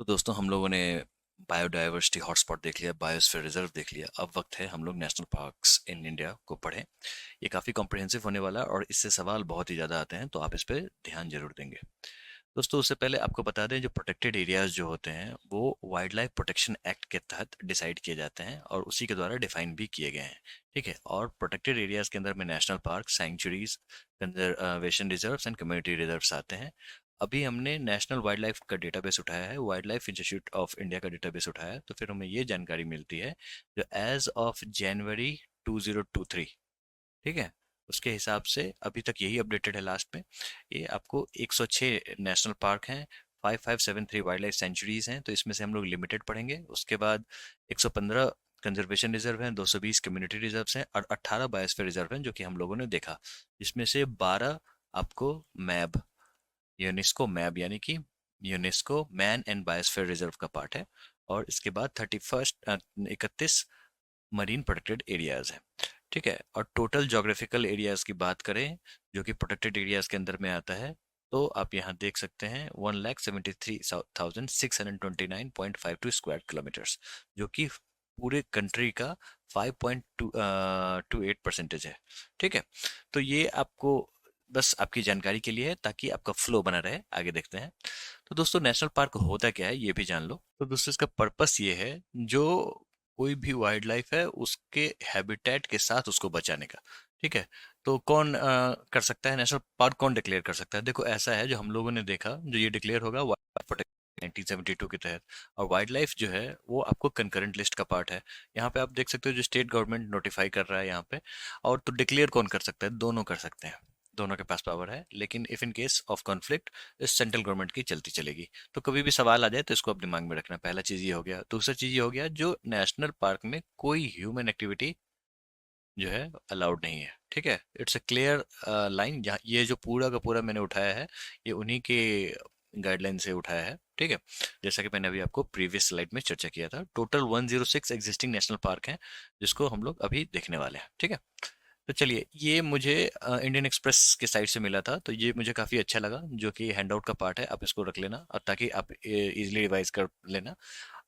तो दोस्तों हम लोगों ने बायोडायवर्सिटी हॉटस्पॉट देख लिया, बायोस्फीयर रिजर्व देख लिया। अब वक्त है हम लोग नेशनल पार्क्स इन इंडिया को पढ़ें। ये काफ़ी कॉम्प्रिहेंसिव होने वाला है और इससे सवाल बहुत ही ज़्यादा आते हैं, तो आप इस पे ध्यान जरूर देंगे। दोस्तों उससे पहले आपको बता दें, जो प्रोटेक्टेड एरियाज जो होते हैं वो वाइल्ड लाइफ प्रोटेक्शन एक्ट के तहत डिसाइड किए जाते हैं और उसी के द्वारा डिफाइन भी किए गए हैं। ठीक है, और प्रोटेक्टेड एरियाज के अंदर में national park, sanctuaries, conservation reserves and community reserves आते हैं। अभी हमने नेशनल वाइल्ड लाइफ का डेटाबेस उठाया है, wild life institute of India का डेटाबेस उठाया है, तो फिर हमें ये जानकारी मिलती है जो एज ऑफ जनवरी 2023, ठीक है, उसके हिसाब से अभी तक यही अपडेटेड है लास्ट में। ये आपको 106 नेशनल पार्क हैं, 5573 वाइल्ड लाइफ सेंचुरीज हैं, तो इसमें से हम लोग लिमिटेड पढ़ेंगे। उसके बाद 115 कंजर्वेशन रिजर्व हैं, 220 कम्युनिटी रिजर्व्स हैं और 18 बायोस्फीयर रिजर्व हैं जो कि हम लोगों ने देखा, जिसमें से 12 आपको मैब, यूनेस्को मैब यानी कि UNESCO man and biosphere reserve का पार्ट है। और इसके बाद 31 मरीन प्रोटेक्टेड एरियाज हैं। ठीक है, और टोटल जोग्राफिकल एरियाज की बात करें जो कि प्रोटेक्टेड एरियाज के अंदर में आता है, तो आप यहाँ देख सकते हैं 1,73,629.52 स्क्वायर किलोमीटर्स, जो कि पूरे कंट्री का 5.28% है। ठीक है, तो ये आपको बस आपकी जानकारी के लिए है ताकि आपका फ्लो बना रहे। आगे देखते हैं। तो दोस्तों नेशनल पार्क होता क्या है ये भी जान लो। तो दोस्तों इसका पर्पस ये है, जो कोई भी वाइल्ड लाइफ है उसके हैबिटेट के साथ उसको बचाने का। ठीक है, तो कौन कर सकता है नेशनल पार्क, कौन डिक्लेयर कर सकता है? देखो ऐसा है, जो हम लोगों ने देखा, जो ये डिक्लेयर होगा वाइल्ड लाइफ प्रोटेक्शन 1972 के तहत। और वाइल्ड लाइफ जो है वो आपको कंकरेंट लिस्ट का पार्ट है। यहाँ पे आप देख सकते हो जो स्टेट गवर्नमेंट नोटिफाई कर रहा है यहाँ पे। और तो डिक्लेयर कौन कर सकता है? दोनों कर सकते हैं, दोनों के पास पावर है, लेकिन if in case of conflict इस सेंट्रल गवर्नमेंट की चलती चलेगी। तो कभी भी सवाल आ जाए तो इसको आप दिमाग में रखना। पहला चीज ये हो गया। दूसरा चीज ये हो गया, जो नेशनल पार्क में कोई ह्यूमन एक्टिविटी जो है अलाउड नहीं है। ठीक है, इट्स अ क्लियर लाइन। यहाँ ये जो पूरा का पूरा मैंने उठाया है, ये उन्हीं के गाइडलाइन से उठाया है। ठीक है, जैसा कि मैंने अभी आपको प्रीवियस स्लाइड में चर्चा किया था। टोटल 106 एग्जिस्टिंग नेशनल पार्क हैं जिसको हम लोग अभी देखने वाले हैं। ठीक है, तो चलिए, ये मुझे इंडियन एक्सप्रेस के साइट से मिला था, तो ये मुझे काफ़ी अच्छा लगा, जो कि हैंडआउट का पार्ट है। आप इसको रख लेना और ताकि आप इजीली रिवाइज कर लेना।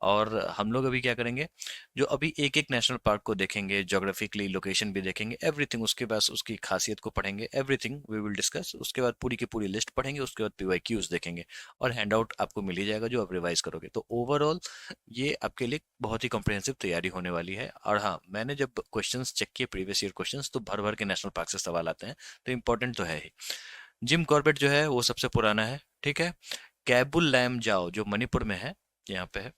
और हम लोग अभी क्या करेंगे, जो अभी एक एक नेशनल पार्क को देखेंगे, जोग्राफिकली लोकेशन भी देखेंगे, एवरीथिंग, उसके बाद उसकी खासियत को पढ़ेंगे, एवरीथिंग वी विल डिस्कस। उसके बाद पूरी की पूरी लिस्ट पढ़ेंगे, उसके बाद पीवाईक्यूज देखेंगे और हैंडआउट आपको मिल ही जाएगा जो आप रिवाइज करोगे। तो ओवरऑल ये आपके लिए बहुत ही कॉम्प्रिहेंसिव तैयारी होने वाली है। और हाँ, मैंने जब क्वेश्चंस चेक किए प्रीवियस ईयर क्वेश्चंस, तो भर भर के नेशनल पार्क से सवाल आते हैं, तो इम्पोर्टेंट तो है ही। जिम कॉर्बेट जो है वो सबसे पुराना है। ठीक है, कैबुल लैम जाओ जो मणिपुर में है, यहाँ पे है,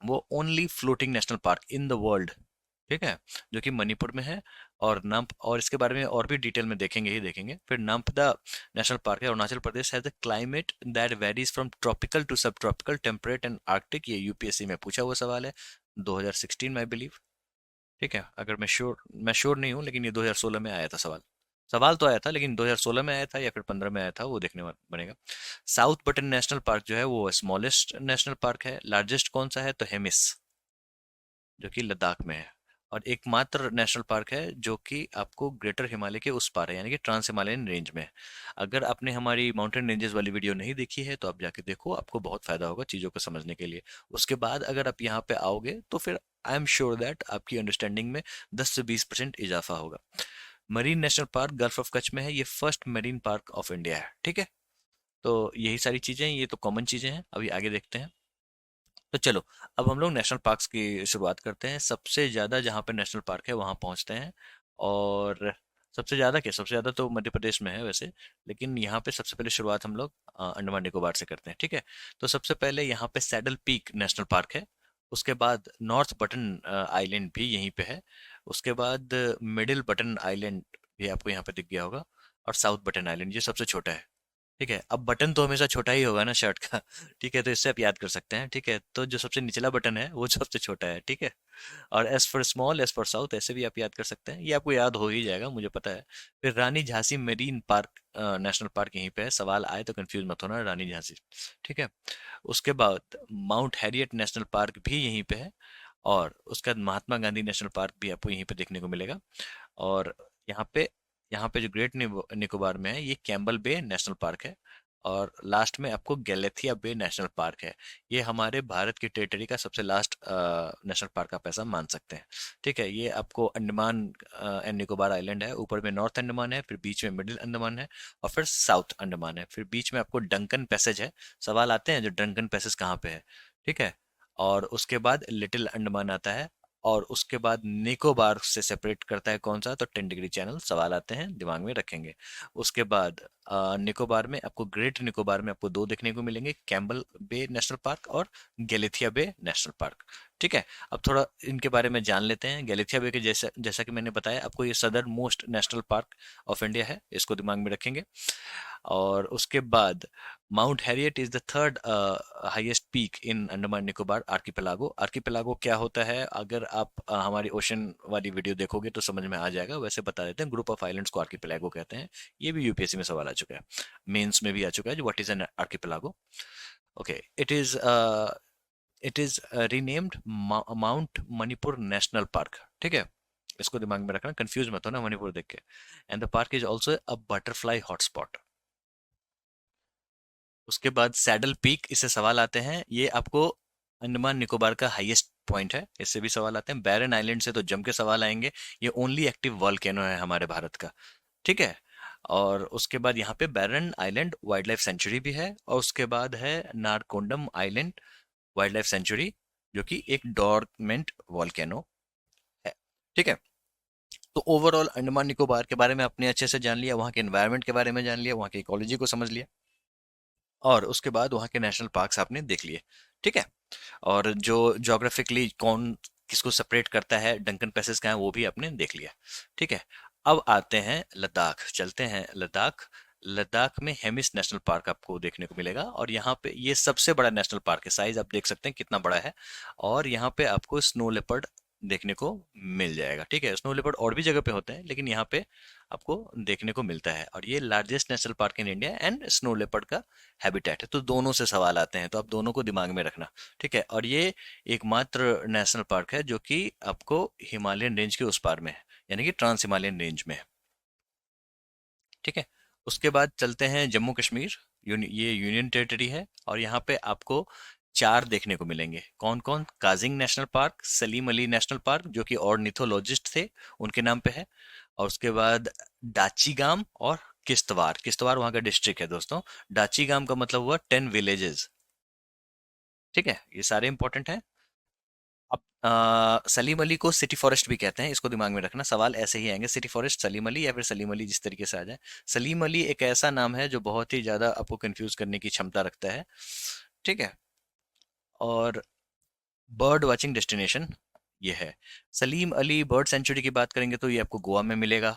वो only floating national park in the world. ठीक है, जो कि मणिपुर में है। और नम्प, और इसके बारे में और भी डिटेल में देखेंगे ही देखेंगे। फिर नम्पदा नेशनल पार्क है, Arunachal Pradesh, has a climate that varies from tropical to sub tropical, temperate and arctic. ये यूपीएससी में पूछा हुआ सवाल है, 2016 में आई बिलीव। ठीक है, अगर मैं श्योर नहीं हूँ, लेकिन ये 2016 में आया था सवाल। सवाल तो आया था, लेकिन 2016 में आया था या फिर 15 में आया था, वो देखने बनेगा। साउथ बटन नेशनल पार्क जो है वो स्मॉलेस्ट नेशनल पार्क है। लार्जेस्ट कौन सा है? तो हेमिस, जो कि लद्दाख में है। और एकमात्र नेशनल पार्क है जो कि आपको ग्रेटर हिमालय के उस पार है, यानी कि ट्रांस हिमालयन रेंज में है। अगर आपने हमारी माउंटेन रेंजेस वाली वीडियो नहीं देखी है तो आप जाके देखो, आपको बहुत फायदा होगा चीज़ों को समझने के लिए। उसके बाद अगर आप यहाँ पे आओगे तो फिर आई एम श्योर दैट आपकी अंडरस्टैंडिंग में 10 से 20% इजाफा होगा। Marine national park gulf of Kutch में है, ये first marine park of India है। ठीक है, तो यही सारी चीज़ें, ये तो कॉमन चीज़ें हैं। अभी आगे देखते हैं। तो चलो, अब हम लोग नेशनल पार्क्स की शुरुआत करते हैं। सबसे ज़्यादा जहाँ पे नेशनल पार्क है वहाँ पहुँचते हैं। और सबसे ज़्यादा क्या, सबसे ज़्यादा तो मध्य प्रदेश में है वैसे, लेकिन यहाँ पे सबसे पहले शुरुआत हम लोग अंडमान निकोबार से करते हैं। ठीक है, तो सबसे पहले यहाँ पे सैडल पीक नेशनल पार्क है। उसके बाद नॉर्थ बटन आइलैंड भी यहीं पे है। उसके बाद मिडिल बटन आइलैंड भी आपको यहाँ पे दिख गया होगा। और साउथ बटन आइलैंड ये सबसे छोटा है। ठीक है, अब बटन तो हमेशा छोटा ही होगा ना शर्ट का। ठीक है, तो इससे आप याद कर सकते हैं। ठीक है, तो जो सबसे निचला बटन है वो सबसे छोटा है। ठीक है, और S for small, S for south, ऐसे भी आप याद कर सकते हैं। ये आपको याद हो ही जाएगा, मुझे पता है। फिर Rani Jhansi marine park national park यहीं पे है। सवाल आए तो कंफ्यूज मत होना, रानी झांसी। ठीक है, उसके बाद माउंट हैरियट नेशनल पार्क भी यहीं पे है। और उसके बाद महात्मा गांधी नेशनल पार्क भी आपको यहीं पे देखने को मिलेगा। और यहाँ पे यहाँ पे जो ग्रेट निकोबार में है, ये कैम्बल बे नेशनल पार्क है। और लास्ट में आपको गैलेथिया बे नेशनल पार्क है। ये हमारे भारत की टेरिटरी का सबसे लास्ट नेशनल पार्क आप ऐसा मान सकते हैं। ठीक है, ये आपको अंडमान एंड निकोबार आइलैंड है, ऊपर में नॉर्थ अंडमान है, फिर बीच में मिडिल अंडमान है, और फिर साउथ अंडमान है, फिर बीच में आपको डंकन पैसेज है। सवाल आते हैं जो डंकन पैसेज कहाँ पे है। ठीक है, और उसके बाद लिटिल अंडमान आता है, और उसके बाद निकोबार से सेपरेट करता है कौन सा, तो 10 डिग्री चैनल। सवाल आते हैं, दिमाग में रखेंगे। उसके बाद निकोबार में आपको, ग्रेट निकोबार में आपको दो देखने को मिलेंगे, कैम्बल बे नेशनल पार्क और गैलेथिया बे नेशनल पार्क। ठीक है, अब थोड़ा इनके बारे में जान लेते हैं। गैलेथिया बे के जैसा जैसा कि मैंने बताया आपको, ये southern most national park of India है, इसको दिमाग में रखेंगे। और उसके बाद mount Harriet is the third highest peak in Andaman Nicobar archipelago. Archipelago क्या होता है, अगर आप हमारी ओशन वाली वीडियो देखोगे तो समझ में आ जाएगा। वैसे बता देते हैं, ग्रुप ऑफ आइलैंड्स को आर्कीपेलागो कहते हैं। ये भी यूपीएससी में सवाल आ चुका है, मेंस में भी आ चुका है, जो what is an archipelago. Okay, it is renamed mount Manipur national park. ठीक है, इसको दिमाग में रखना, कंफ्यूज मत हो ना मणिपुर देख के। And the park is also a butterfly hotspot. उसके बाद सैडल पीक, इससे सवाल आते हैं, ये आपको अंडमान निकोबार का हाईएस्ट पॉइंट है, इससे भी सवाल आते हैं। बैरन आइलैंड से तो जम के सवाल आएंगे, ये ओनली एक्टिव वॉल्केनो है हमारे भारत का। ठीक है, और उसके बाद यहाँ पे बैरन आइलैंड वाइल्ड लाइफ सेंचुरी भी है, और उसके बाद है Narcondam island wild life sanctuary, जो कि एक डॉर्मेंट वॉल्केनो है। ठीक है, तो ओवरऑल अंडमान निकोबार के बारे में आपने अच्छे से जान लिया, वहाँ के एनवायरनमेंट के बारे में जान लिया, वहाँ की इकोलॉजी को समझ लिया, और उसके बाद वहाँ के नेशनल पार्क्स आपने देख लिए। ठीक है, और जो जोग्राफिकली कौन किसको सेपरेट करता है, डंकन पैसेज का है, वो भी आपने देख लिया। ठीक है, अब आते हैं लद्दाख, चलते हैं लद्दाख। लद्दाख में हेमिस नेशनल पार्क आपको देखने को मिलेगा, और यहाँ पे ये सबसे बड़ा नेशनल पार्क है, साइज आप देख सकते हैं कितना बड़ा है। और यहाँ पे आपको स्नो लेपर्ड देखने को मिल जाएगा। ठीक है, स्नो लेपर्ड और भी जगह पे होते हैं, लेकिन यहाँ पे आपको देखने को मिलता है, और ये largest national park in India and snow leopard का हैबिटेट है। तो दोनों से सवाल आते हैं, तो आप दोनों को दिमाग में रखना। ठीक है, और ये एकमात्र नेशनल पार्क है जो कि आपको हिमालयन रेंज के उस पार में है, यानी कि ट्रांस हिमालयन रेंज में है। ठीक है, उसके बाद चलते हैं जम्मू कश्मीर। ये यूनियन टेरिटरी है, और यहाँ पे आपको चार देखने को मिलेंगे। कौन कौन, causing national park, Salim Ali national park जो कि ऑर्निथोलॉजिस्ट थे उनके नाम पे है, और उसके बाद डाची गाम और किश्तवाड़। किश्तवाड़ वहाँ का डिस्ट्रिक्ट है दोस्तों। डाची गाम का मतलब हुआ 10 विलेजेस। ठीक है, ये सारे इंपॉर्टेंट हैं। अब सलीम अली को सिटी फॉरेस्ट भी कहते हैं, इसको दिमाग में रखना, सवाल ऐसे ही आएंगे, सिटी फॉरेस्ट सलीम अली या फिर सलीम अली, जिस तरीके से आ जाए। सलीम अली एक ऐसा नाम है जो बहुत ही ज्यादा आपको कंफ्यूज करने की क्षमता रखता है। ठीक है, और बर्ड वाचिंग डेस्टिनेशन ये है। सलीम अली बर्ड सेंचुरी की बात करेंगे तो ये आपको गोवा में मिलेगा।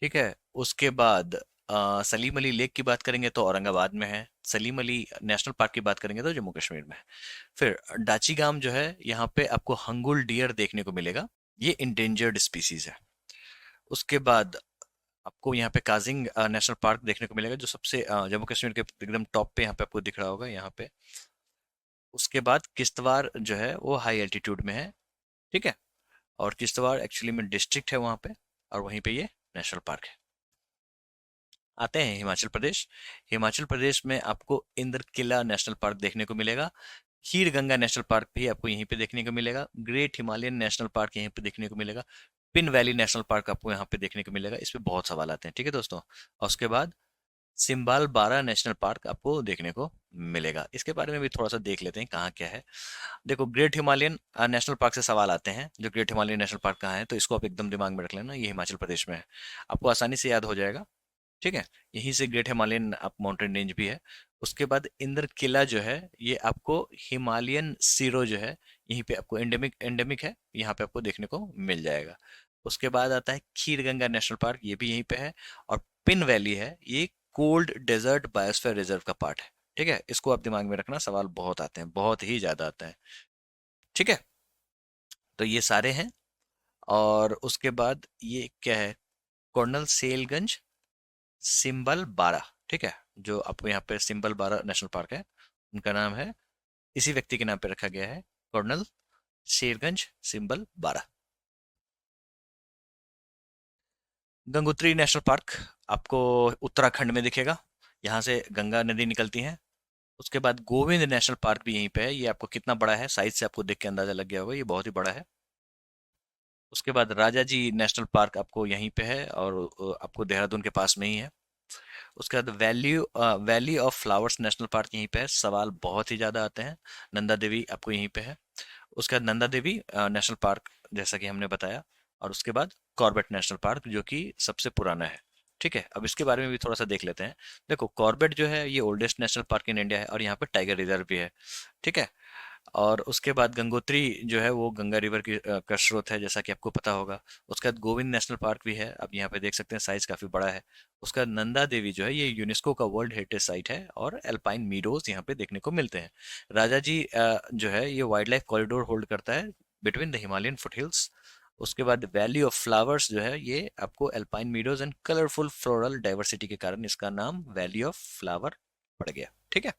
ठीक है, उसके बाद सलीम अली लेक की बात करेंगे तो औरंगाबाद में है। सलीम अली नेशनल पार्क की बात करेंगे तो जम्मू कश्मीर में है। फिर डाची गाम जो है, यहाँ पे आपको हंगुल डियर देखने को मिलेगा, ये इंडेंजर्ड स्पीसीज है। उसके बाद आपको यहाँ पे काजिंग नेशनल पार्क देखने को मिलेगा, जो सबसे जम्मू कश्मीर के एकदम टॉप पे यहाँ पे आपको दिख रहा होगा यहाँ पे। उसके बाद किश्तवाड़ जो है वो हाई एल्टीट्यूड में है। ठीक है, और किश्तवाड़ एक्चुअली में डिस्ट्रिक्ट है वहाँ पे, और वहीं पे ये नेशनल पार्क है। आते हैं हिमाचल प्रदेश। हिमाचल प्रदेश में आपको इंद्र किला नेशनल पार्क देखने को मिलेगा। खीर गंगा नेशनल पार्क भी आपको यहीं पे देखने को मिलेगा। ग्रेट हिमालयन नेशनल पार्क यहीं पे देखने को मिलेगा। पिन वैली नेशनल पार्क आपको यहाँ पे देखने को मिलेगा। इस पे बहुत सवाल आते हैं, ठीक है दोस्तों। और उसके बाद सिम्बाल बारा नेशनल पार्क आपको देखने को मिलेगा। इसके बारे में भी थोड़ा सा देख लेते हैं कहाँ क्या है। देखो, ग्रेट हिमालयन नेशनल पार्क से सवाल आते हैं, जो ग्रेट हिमालयन नेशनल पार्क कहाँ है, तो इसको आप एकदम दिमाग में रख लेना, ये हिमाचल प्रदेश में है, आपको आसानी से याद हो जाएगा। ठीक है, यहीं से ग्रेट हिमालयन आप माउंटेन रेंज भी है। उसके बाद इंद्र किला जो है, ये आपको हिमालयन सीरो जो है, यहीं पे आपको एंडेमिक एंडेमिक है, यहाँ पे आपको देखने को मिल जाएगा। उसके बाद आता है खीर गंगा नेशनल पार्क, ये भी यहीं पे है। और पिन वैली है, ये कोल्ड डेजर्ट बायोस्फीयर रिजर्व का पार्ट है। ठीक है, इसको आप दिमाग में रखना, सवाल बहुत आते हैं, बहुत ही ज्यादा आते हैं। ठीक है, तो ये सारे हैं। और उसके बाद ये क्या है, कर्नल सेलगंज सिंबल बारा। ठीक है, जो आपको यहाँ पे सिंबल बारा नेशनल पार्क है, उनका नाम है, इसी व्यक्ति के नाम पे रखा गया है, कर्नल शेरगंज सिंबल बारा। गंगोत्री नेशनल पार्क आपको उत्तराखंड में दिखेगा। यहाँ से गंगा नदी निकलती है। उसके बाद गोविंद नेशनल पार्क भी यहीं पे है। ये आपको कितना बड़ा है, साइज से आपको देख के अंदाजा लग गया होगा, ये बहुत ही बड़ा है। उसके बाद राजा जी नेशनल पार्क आपको यहीं पे है, और आपको देहरादून के पास में ही है। उसके बाद valley of flowers national park यहीं पे है। सवाल बहुत ही ज्यादा आते हैं। नंदा देवी आपको यहीं पे है। उसके बाद नंदा देवी नेशनल पार्क, जैसा कि हमने बताया। और उसके बाद कॉर्बेट नेशनल पार्क, जो कि सबसे पुराना है। ठीक है, अब इसके बारे में भी थोड़ा सा देख लेते हैं। देखो, कॉर्बेट जो है ये ओल्डेस्ट नेशनल पार्क इन इंडिया है, और यहाँ पे टाइगर रिजर्व भी है। ठीक है। और उसके बाद गंगोत्री जो है वो गंगा रिवर की का स्रोत है, जैसा कि आपको पता होगा। उसके बाद गोविंद नेशनल पार्क भी है, आप यहाँ पे देख सकते हैं, साइज काफी बड़ा है। उसका बाद नंदा देवी जो है ये यूनेस्को का वर्ल्ड हेरिटेज साइट है, और एल्पाइन मीडोज यहाँ पे देखने को मिलते हैं। राजा जी जो है ये वाइल्ड लाइफ कॉरिडोर होल्ड करता है बिटवीन द हिमालयन फुटहिल्स। उसके बाद वैली ऑफ फ्लावर्स जो है ये आपको alpine meadows and colourful floral diversity के कारण इसका नाम वैली ऑफ फ्लावर पड़ गया। ठीक है।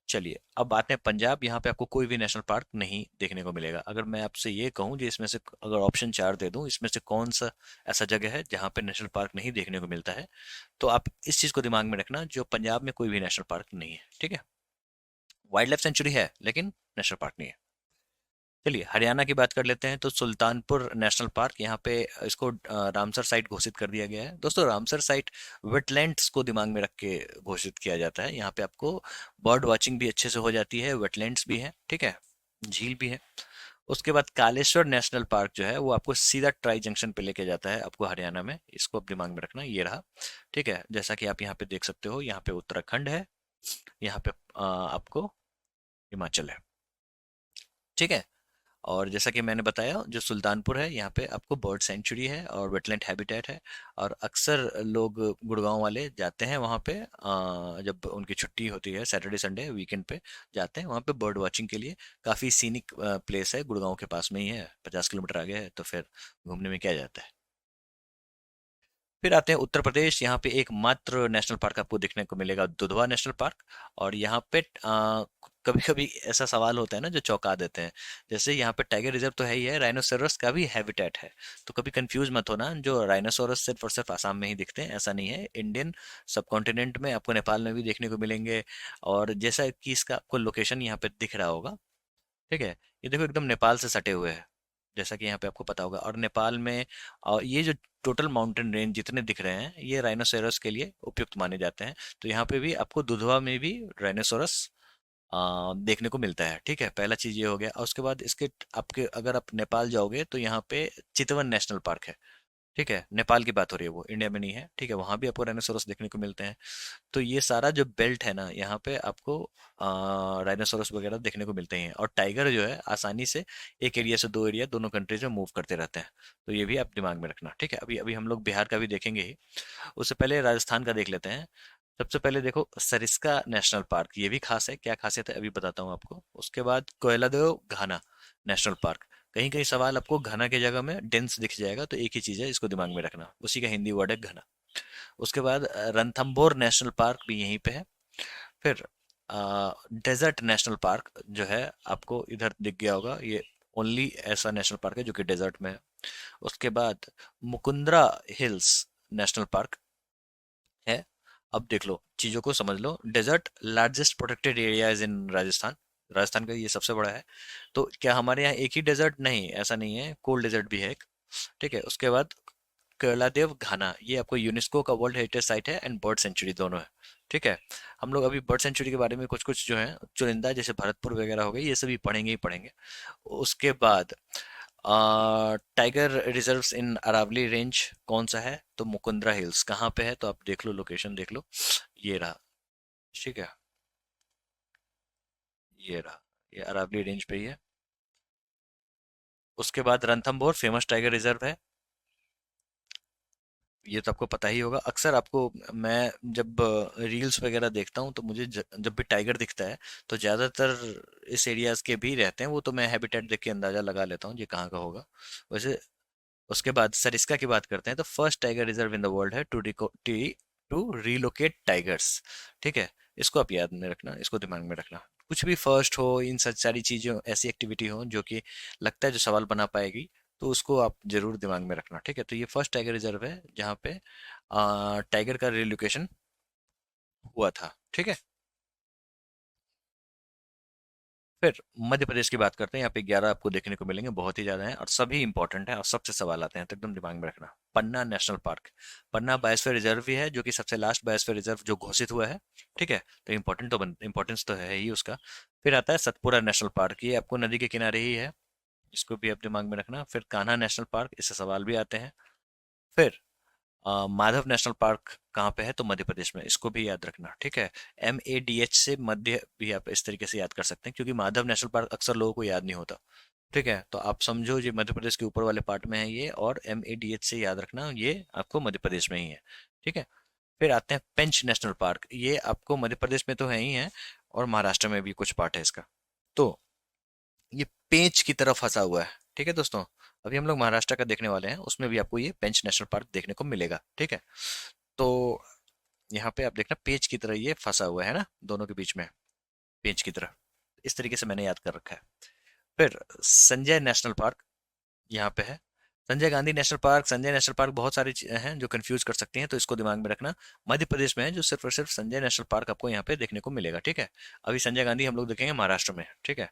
चलिए, अब बात है पंजाब। यहाँ पे आपको कोई भी नेशनल पार्क नहीं देखने को मिलेगा। अगर मैं आपसे ये कहूँ कि इसमें से अगर ऑप्शन 4 दे दूं, इसमें से कौन सा ऐसा जगह है जहाँ पे नेशनल पार्क नहीं देखने को मिलता है, तो आप इस चीज को दिमाग में रखना, जो पंजाब में कोई भी नेशनल पार्क नहीं है। ठीक है। वाइल्ड लाइफ सेंचुरी है लेकिन नेशनल पार्क नहीं है। चलिए, हरियाणा की बात कर लेते हैं। तो सुल्तानपुर नेशनल पार्क, यहाँ पे इसको रामसर साइट घोषित कर दिया गया है। दोस्तों, रामसर साइट वेटलैंड्स को दिमाग में रख के घोषित किया जाता है। यहाँ पे आपको बर्ड वॉचिंग भी अच्छे से हो जाती है, वेटलैंड्स भी है, ठीक है, झील भी है। उसके बाद कालेश्वर नेशनल पार्क जो है वो आपको सीधा ट्राई जंक्शन पे लेके जाता है, आपको हरियाणा में। इसको आप दिमाग में रखना, ये रहा। ठीक है, जैसा कि आप यहाँ पे देख सकते हो, यहाँ पे उत्तराखंड है, यहाँ पे आपको हिमाचल है। ठीक है। और जैसा कि मैंने बताया, जो सुल्तानपुर है यहाँ पे आपको बर्ड सेंचुरी है और वेटलैंड हैबिटेट है। और अक्सर लोग गुड़गांव वाले जाते हैं वहाँ पे, जब उनकी छुट्टी होती है, सैटरडे संडे वीकेंड पे जाते हैं वहाँ पे बर्ड वॉचिंग के लिए। काफ़ी सीनिक प्लेस है, गुड़गांव के पास में ही है, 50 किलोमीटर आगे है, तो फिर घूमने में क्या जाता है। फिर आते हैं उत्तर प्रदेश। यहाँ पे एकमात्र नेशनल पार्क आपको देखने को मिलेगा, दुधवा नेशनल पार्क। और यहाँ पे कभी कभी ऐसा सवाल होता है ना जो चौंका देते हैं। जैसे यहाँ पे टाइगर रिजर्व तो है ही है, राइनोसेरस का भी हैबिटेट है। तो कभी कंफ्यूज मत होना, जो राइनोसोरस सिर्फ और सिर्फ आसाम में ही दिखते हैं ऐसा नहीं है। इंडियन सब कॉन्टिनेंट में आपको नेपाल में भी देखने को मिलेंगे। और जैसा कि इसका आपको लोकेशन यहाँ पे दिख रहा होगा, ठीक है, ये देखो एकदम नेपाल से सटे हुए हैं, जैसा कि यहाँ पे आपको पता होगा। और नेपाल में ये जो टोटल माउंटेन रेंज जितने दिख रहे हैं ये राइनोसेरस के लिए उपयुक्त माने जाते हैं। तो यहाँ पे भी आपको दुधवा में भी राइनोसेरस देखने को मिलता है। ठीक है, पहला चीज ये हो गया। और उसके बाद इसके आपके अगर आप नेपाल जाओगे तो यहाँ पे चितवन नेशनल पार्क है। ठीक है, नेपाल की बात हो रही है, वो इंडिया में नहीं है। ठीक है, वहां भी आपको राइनोसेरस देखने को मिलते हैं। तो ये सारा जो बेल्ट है ना, यहाँ पे आपको राइनोसोरस वगैरह देखने को मिलते हैं। और टाइगर जो है आसानी से एक एरिया से दो एरिया दोनों कंट्रीज में मूव करते रहते हैं। तो ये भी आप दिमाग में रखना। ठीक है, अभी अभी हम लोग बिहार का भी देखेंगे ही, उससे पहले राजस्थान का देख लेते हैं। सबसे पहले देखो, सरिस्का नेशनल पार्क, ये भी खास है। क्या खासियत है अभी बताता हूँ आपको। उसके बाद कोयलादेव घाना नेशनल पार्क। कहीं कहीं सवाल आपको घना की जगह में डेंस दिख जाएगा, तो एक ही चीज है, इसको दिमाग में रखना, उसी का हिंदी वर्ड है घना। उसके बाद रणथंभौर नेशनल पार्क भी यहीं पे है। फिर डेजर्ट नेशनल पार्क जो है आपको इधर दिख गया होगा, ये ओनली ऐसा नेशनल पार्क है जो कि डेजर्ट में है। उसके बाद मुकुंदरा हिल्स नेशनल पार्क है। अब देख लो, चीजों को समझ लो। Desert largest protected area is in Rajasthan, Rajasthan का ये सबसे बड़ा है। तो क्या हमारे यहाँ एक ही डेजर्ट? नहीं, ऐसा नहीं है, कोल्ड डेजर्ट भी है एक। ठीक है, उसके बाद केरलादेव घाना, ये आपको यूनेस्को का वर्ल्ड हेरिटेज साइट है एंड बर्ड सेंचुरी दोनों है। ठीक है, हम लोग अभी बर्ड सेंचुरी के बारे में कुछ कुछ जो है चुनिंदा, जैसे भरतपुर वगैरह हो गए, ये सभी पढ़ेंगे ही पढ़ेंगे। उसके बाद tiger reserves in Aravalli range कौन सा है? तो मुकुंदरा हिल्स कहाँ पे है? तो आप देख लो, लोकेशन देख लो, ये रहा। ठीक है, ये रहा, ये अरावली रेंज पे ही है। उसके बाद रणथंभौर फेमस टाइगर रिजर्व है, ये तो आपको पता ही होगा। अक्सर आपको, मैं जब रील्स वगैरह देखता हूँ तो मुझे जब भी टाइगर दिखता है तो ज्यादातर इस एरियाज के भी रहते हैं, वो तो मैं हैबिटेट देख के अंदाजा लगा लेता हूँ ये कहाँ का होगा। वैसे उसके बाद सरिस्का की बात करते हैं, तो first tiger reserve in the world है टू रिलोकेट टाइगर्स। ठीक है, इसको आप याद में रखना, इसको दिमाग में रखना। कुछ भी फर्स्ट हो, इन सच सारी चीजें, ऐसी एक्टिविटी हो जो कि लगता है जो सवाल बना पाएगी, तो उसको आप जरूर दिमाग में रखना, ठीक है। तो ये फर्स्ट टाइगर रिजर्व है जहाँ पे टाइगर का रिलोकेशन हुआ था, ठीक है। फिर मध्य प्रदेश की बात करते हैं। यहाँ पे 11 आपको देखने को मिलेंगे, बहुत ही ज्यादा हैं और सभी इंपॉर्टेंट हैं और सबसे सवाल आते हैं, तो एकदम दिमाग में रखना। पन्ना नेशनल पार्क, पन्ना बायोस्फीयर रिजर्व भी है, जो कि सबसे लास्ट बायोस्फीयर रिजर्व जो घोषित हुआ है, ठीक है। तो इम्पोर्टेंस तो है ही उसका। फिर आता है सतपुरा नेशनल पार्क, ये आपको नदी के किनारे ही है, इसको भी आप दिमाग में रखना। फिर कान्हा नेशनल पार्क, इससे सवाल भी आते हैं। फिर माधव नेशनल पार्क कहाँ पे है, तो मध्य प्रदेश में, इसको भी याद रखना, ठीक है। MADH से मध्य भी आप इस तरीके से याद कर सकते हैं, क्योंकि माधव नेशनल पार्क अक्सर लोगों को याद नहीं होता, ठीक है। तो आप समझो ये मध्य प्रदेश के ऊपर वाले पार्ट में है ये, और MADH से याद रखना ये आपको मध्य प्रदेश में ही है, ठीक है। फिर आते हैं पेंच नेशनल पार्क, ये आपको मध्य प्रदेश में तो है ही है, और महाराष्ट्र में भी कुछ पार्ट है इसका। तो ये पेंच की तरफ फंसा हुआ है, ठीक है दोस्तों। अभी हम लोग महाराष्ट्र का देखने वाले हैं, उसमें भी आपको ये पेंच नेशनल पार्क देखने को मिलेगा, ठीक है। तो यहाँ पे आप देखना पेंच की तरह ये फंसा हुआ है ना, दोनों के बीच में, पेंच की तरह, इस तरीके से मैंने याद कर रखा है। फिर संजय नेशनल पार्क यहाँ पे है। Sanjay Gandhi national park, Sanjay national park, बहुत सारी चीजें हैं जो कंफ्यूज कर सकती हैं, तो इसको दिमाग में रखना। मध्य प्रदेश में है, जो सिर्फ और सिर्फ संजय नेशनल पार्क आपको यहाँ पे देखने को मिलेगा, ठीक है। अभी संजय गांधी हम लोग देखेंगे महाराष्ट्र में, ठीक है।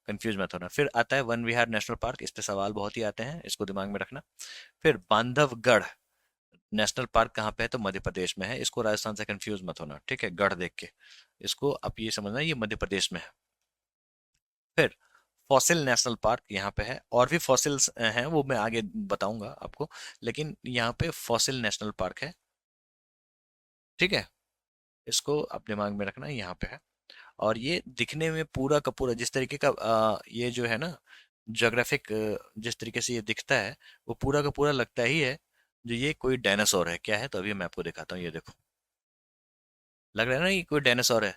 कंफ्यूज मत होना। फिर आता है वन विहार नेशनल पार्क, इस पे सवाल बहुत ही आते हैं, इसको दिमाग में रखना। फिर बांधवगढ़ नेशनल पार्क कहाँ पे है, तो मध्य प्रदेश में है, इसको राजस्थान से कंफ्यूज मत होना, ठीक है। गढ़ देख के इसको आप ये समझना ये मध्य प्रदेश में है। फिर फॉसिल नेशनल पार्क यहाँ पे है, और भी फॉसिल्स हैं वो मैं आगे बताऊंगा आपको, लेकिन यहाँ पे फॉसिल नेशनल पार्क है, ठीक है। इसको आप दिमाग में रखना, यहाँ पे है। और ये दिखने में पूरा का पूरा जिस तरीके का ये जो है ना, जोग्राफिक जिस तरीके से ये दिखता है, वो पूरा का पूरा लगता ही है जो ये कोई डायनासोर है। क्या है, तो अभी मैं आपको दिखाता हूँ, ये देखो, लग रहा है ना ये कोई डायनासोर है,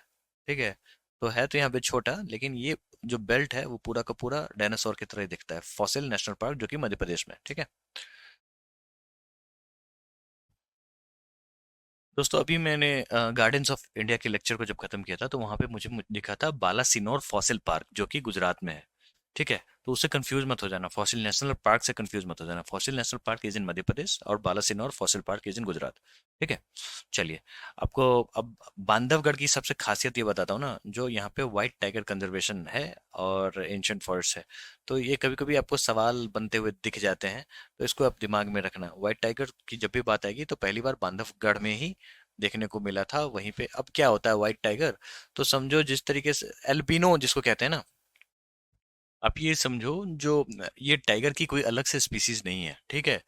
ठीक है। तो है तो यहाँ पे छोटा, लेकिन ये जो बेल्ट है वो पूरा का पूरा डायनासोर की तरह ही दिखता है। फॉसिल नेशनल पार्क जो कि मध्य प्रदेश में है, ठीक है। दोस्तों अभी मैंने गार्डन्स ऑफ इंडिया के लेक्चर को जब खत्म किया था, तो वहां पे मुझे दिखा था बालासिनोर फॉसिल पार्क, जो कि गुजरात में है, ठीक है। तो उससे कंफ्यूज मत हो जाना, फॉसिल नेशनल पार्क से कंफ्यूज मत हो जाना। Fossil national park is in Madhya Pradesh और Balasinor fossil park is in Gujarat, ठीक है। चलिए, आपको अब बांधवगढ़ की सबसे खासियत ये बताता हूँ ना, जो यहाँ पे व्हाइट टाइगर कंजर्वेशन है और एंशियंट फॉरेस्ट है। तो ये कभी कभी आपको सवाल बनते हुए दिख जाते हैं, तो इसको आप दिमाग में रखना। व्हाइट टाइगर की जब भी बात आएगी, तो पहली बार बांधवगढ़ में ही देखने को मिला था, वहीं पे। अब क्या होता है व्हाइट टाइगर, तो समझो जिस तरीके से एल्बिनो जिसको कहते हैं ना, आप ये समझो, जो ये टाइगर की कोई अलग से स्पीसीज नहीं है, ठीक है।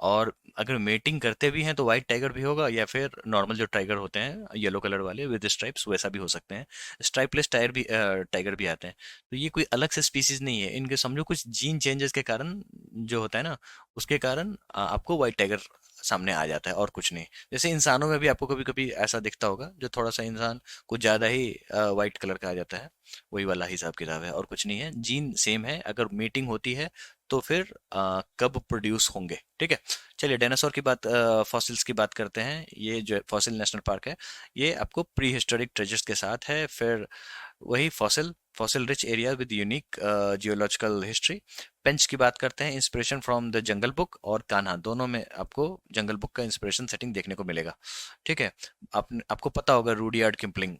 और अगर मेटिंग करते भी हैं तो व्हाइट टाइगर भी होगा, या फिर नॉर्मल जो टाइगर होते हैं येलो कलर वाले विद स्ट्राइप्स, वैसा भी हो सकते हैं। स्ट्राइपलेस टाइगर भी आते हैं। तो ये कोई अलग से स्पीसीज नहीं है, इनके समझो कुछ जीन चेंजेस के कारण जो होता है ना, उसके कारण आपको व्हाइट टाइगर सामने आ जाता है, और कुछ नहीं। जैसे इंसानों में भी आपको कभी कभी ऐसा दिखता होगा, जो थोड़ा सा इंसान कुछ ज्यादा ही व्हाइट कलर का आ जाता है, वही वाला हिसाब किताब है, और कुछ नहीं है। जीन सेम है, अगर मीटिंग होती है तो फिर कब प्रोड्यूस होंगे, ठीक है। चलिए डायनासोर की बात, फॉसिल्स की बात करते हैं। ये जो फॉसिल नेशनल पार्क है, ये आपको प्री हिस्टोरिक ट्रेजर्स के साथ है। फिर वही fossil fossil rich area with unique geological history. Pench की बात करते हैं, inspiration from the jungle book और कान्हा, दोनों में आपको जंगल बुक का इंस्पिरेशन सेटिंग देखने को मिलेगा, ठीक है। आपको पता होगा रूडियार्ड किपलिंग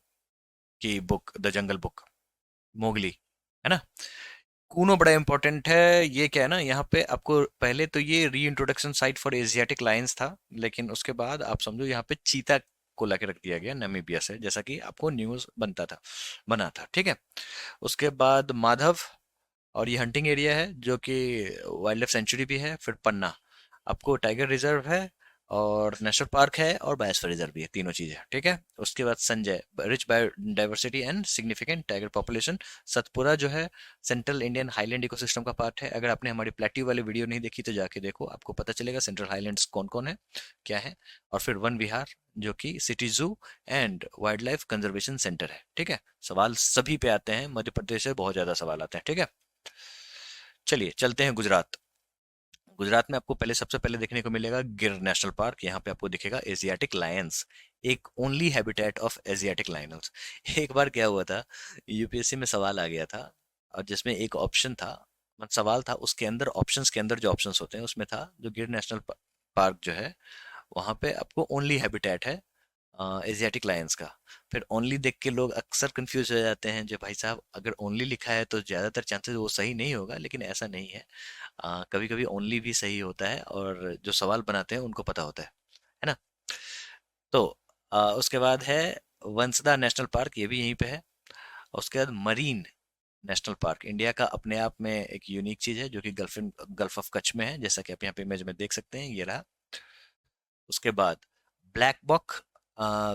की book the jungle book, Mowgli, है ना। कूनो बड़ा इंपॉर्टेंट है, ये क्या है ना, यहाँ पे आपको पहले तो ये री introduction site for Asiatic Lions था, लेकिन उसके बाद आप समझो यहाँ पे चीता को लाके रख दिया गया नामीबिया से, जैसा कि आपको न्यूज बना था, ठीक है। उसके बाद माधव, और ये हंटिंग एरिया है, जो कि वाइल्ड लाइफ सेंचुरी भी है। फिर पन्ना, आपको टाइगर रिजर्व है, और नेशनल पार्क है, और बायोस्फीयर रिजर्व भी है, तीनों चीजें, ठीक है। उसके बाद Sanjay, rich biodiversity and significant tiger population. Satpura जो है सेंट्रल इंडियन हाईलैंड इकोसिस्टम का पार्ट है। अगर आपने हमारी प्लेट्यू वाली वीडियो नहीं देखी, तो जाके देखो, आपको पता चलेगा सेंट्रल हाईलैंड्स कौन कौन है, क्या है। और फिर वन विहार, जो कि सिटी जू and wild life conservation centre है, ठीक है। सवाल सभी पे आते हैं, मध्य प्रदेश से बहुत ज्यादा सवाल आते हैं, ठीक है। चलिए चलते हैं गुजरात। गुजरात में आपको पहले सबसे पहले देखने को मिलेगा गिर नेशनल पार्क। यहाँ पे आपको दिखेगा एशियाटिक लायंस, एक only habitat of Asiatic Lions. एक बार क्या हुआ था, यूपीएससी में सवाल आ गया था, और जिसमें एक ऑप्शन था, सवाल था उसके अंदर, ऑप्शंस के अंदर जो ऑप्शंस होते हैं उसमें था जो गिर नेशनल पार्क जो है वहां पे आपको ओनली हैबिटेट है एशियाटिक लायंस का। फिर ओनली देख के लोग अक्सर कंफ्यूज हो जाते हैं, जो भाई साहब अगर ओनली लिखा है तो ज्यादातर चांसेस वो सही नहीं होगा, लेकिन ऐसा नहीं है। कभी कभी ओनली भी सही होता है और जो सवाल बनाते हैं उनको पता होता है ना। तो उसके बाद है वंसदा नेशनल पार्क, ये भी यहीं पे है। उसके बाद मरीन नेशनल पार्क, इंडिया का अपने आप में एक यूनिक चीज है, जो कि गल्फ ऑफ कच्छ में है, जैसा कि आप यहाँ पे इमेज में देख सकते हैं, ये रहा। उसके बाद ब्लैक बॉक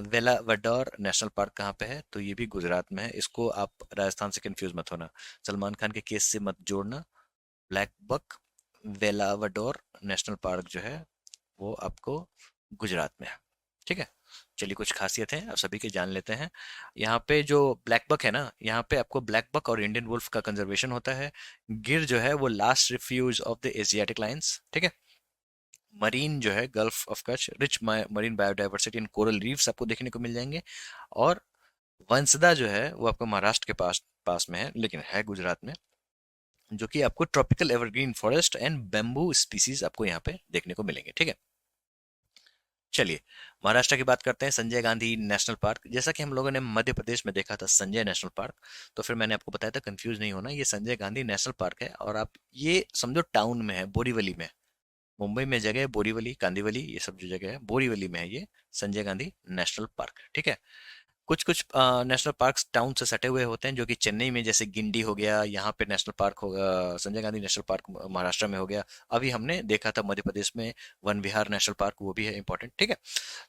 वेलावडोर नेशनल पार्क कहाँ पे है, तो ये भी गुजरात में है। इसको आप राजस्थान से कंफ्यूज मत होना, सलमान खान के केस से मत जोड़ना। ब्लैक बक वेलावडोर नेशनल पार्क जो है वो आपको गुजरात में है। ठीक है। चलिए, कुछ खासियत है आप सभी के जान लेते हैं। यहाँ पे जो ब्लैक बक है ना, यहाँ पे आपको ब्लैक बक और इंडियन वुल्फ का कंजर्वेशन होता है। गिर जो है वो last refuse of the Asiatic Lions. ठीक है। मरीन जो है gulf of Kutch, rich marine biodiversity and coral reefs आपको देखने को मिल जाएंगे। और वंसदा जो है वो आपको महाराष्ट्र के पास पास में है, लेकिन है गुजरात में, जो कि आपको tropical evergreen forest and bamboo species आपको यहाँ पे देखने को मिलेंगे। ठीक है। चलिए, महाराष्ट्र की बात करते हैं। संजय गांधी नेशनल पार्क, जैसा कि हम लोगों ने मध्य प्रदेश में देखा था संजय नेशनल पार्क, तो फिर मैंने आपको बताया था कंफ्यूज नहीं होना, ये संजय गांधी नेशनल पार्क है। और आप ये समझो टाउन में है, बोरीवली में। मुंबई में जगह है बोरीवली, कांदिवली, ये सब जो जगह है बोरीवली में है ये संजय गांधी नेशनल पार्क। ठीक है। कुछ कुछ नेशनल पार्क्स टाउन से सटे हुए होते हैं, जो कि चेन्नई में जैसे गिंडी हो गया, यहाँ पे नेशनल पार्क होगा, संजय गांधी नेशनल पार्क महाराष्ट्र में हो गया। अभी हमने देखा था मध्य प्रदेश में वन विहार नेशनल पार्क, वो भी है इंपॉर्टेंट। ठीक है।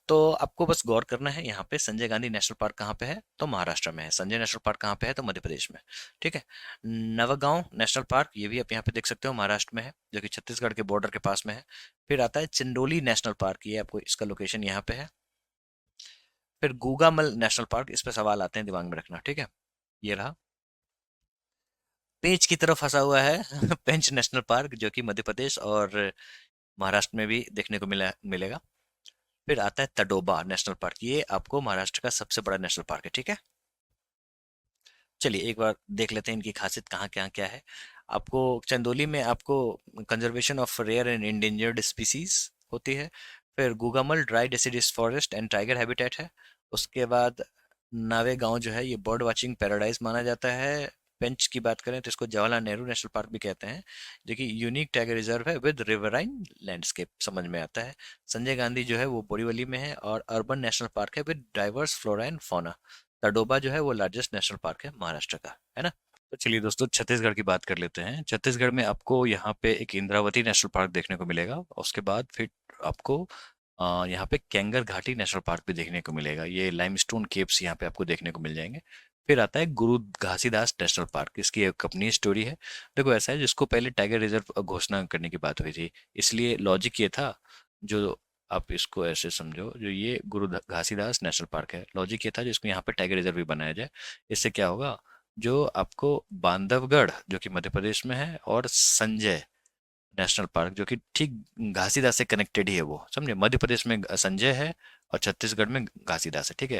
तो आपको बस गौर करना है, यहाँ पे संजय गांधी नेशनल पार्क कहाँ पे है, तो महाराष्ट्र में है। संजय नेशनल पार्क कहाँ पे है, तो मध्य प्रदेश में। ठीक है। नवगांव नेशनल पार्क, ये भी आप यहाँ पे देख सकते हो, महाराष्ट्र में है, जो कि छत्तीसगढ़ के बॉर्डर के पास में है। फिर आता है चंदोली नेशनल पार्क, ये आपको इसका लोकेशन यहाँ पे है। फिर गूगामल नेशनल पार्क, इस पे सवाल आते हैं, दिमाग में रखना। ठीक है। ये रहा। पेंच की तरफ फंसा हुआ है पेंच नेशनल पार्क, जो कि मध्य प्रदेश और महाराष्ट्र में भी देखने को मिलेगा। फिर आता है तडोबा नेशनल पार्क, ये आपको महाराष्ट्र का सबसे बड़ा नेशनल पार्क है। ठीक है। चलिए, एक बार देख लेते हैं इनकी खासियत कहाँ क्या क्या है। आपको चंदोली में आपको conservation of rare and endangered species होती है। फिर Gugamal dry deciduous forest and tiger habitat है। उसके बाद नावे गांव जो है ये बर्ड वाचिंग पैराडाइज माना जाता है। पेंच की बात करें तो इसको जवाहरलाल नेहरू नेशनल पार्क भी कहते हैं, जो कि यूनिक टाइगर रिजर्व है विद रिवराइन लैंडस्केप, समझ में आता है। संजय गांधी जो है वो बोरीवली में है और अर्बन नेशनल पार्क है with diverse flora and fauna. Tadoba जो है वो लार्जेस्ट नेशनल पार्क है महाराष्ट्र का, है ना। तो चलिए दोस्तों, छत्तीसगढ़ की बात कर लेते हैं। छत्तीसगढ़ में आपको यहाँ पे एक इंद्रावती नेशनल पार्क देखने को मिलेगा। उसके बाद फिर आपको यहाँ पे कैंगर घाटी नेशनल पार्क भी देखने को मिलेगा। ये लाइमस्टोन केव्स यहाँ पे आपको देखने को मिल जाएंगे। फिर आता है गुरु घासीदास नेशनल पार्क, इसकी एक अपनी स्टोरी है। देखो, ऐसा है, जिसको पहले टाइगर रिजर्व घोषणा करने की बात हुई थी, इसलिए लॉजिक ये था, जो आप इसको ऐसे समझो, जो ये गुरु घासीदास नेशनल पार्क है, लॉजिक ये था जिसको यहाँ पे टाइगर रिजर्व भी बनाया जाए। इससे क्या होगा, जो आपको बांधवगढ़ जो कि मध्य प्रदेश में है, और संजय नेशनल पार्क जो कि ठीक घासीदास से कनेक्टेड ही है, वो समझे, मध्य प्रदेश में संजय है और छत्तीसगढ़ में घासीदास है। ठीक है।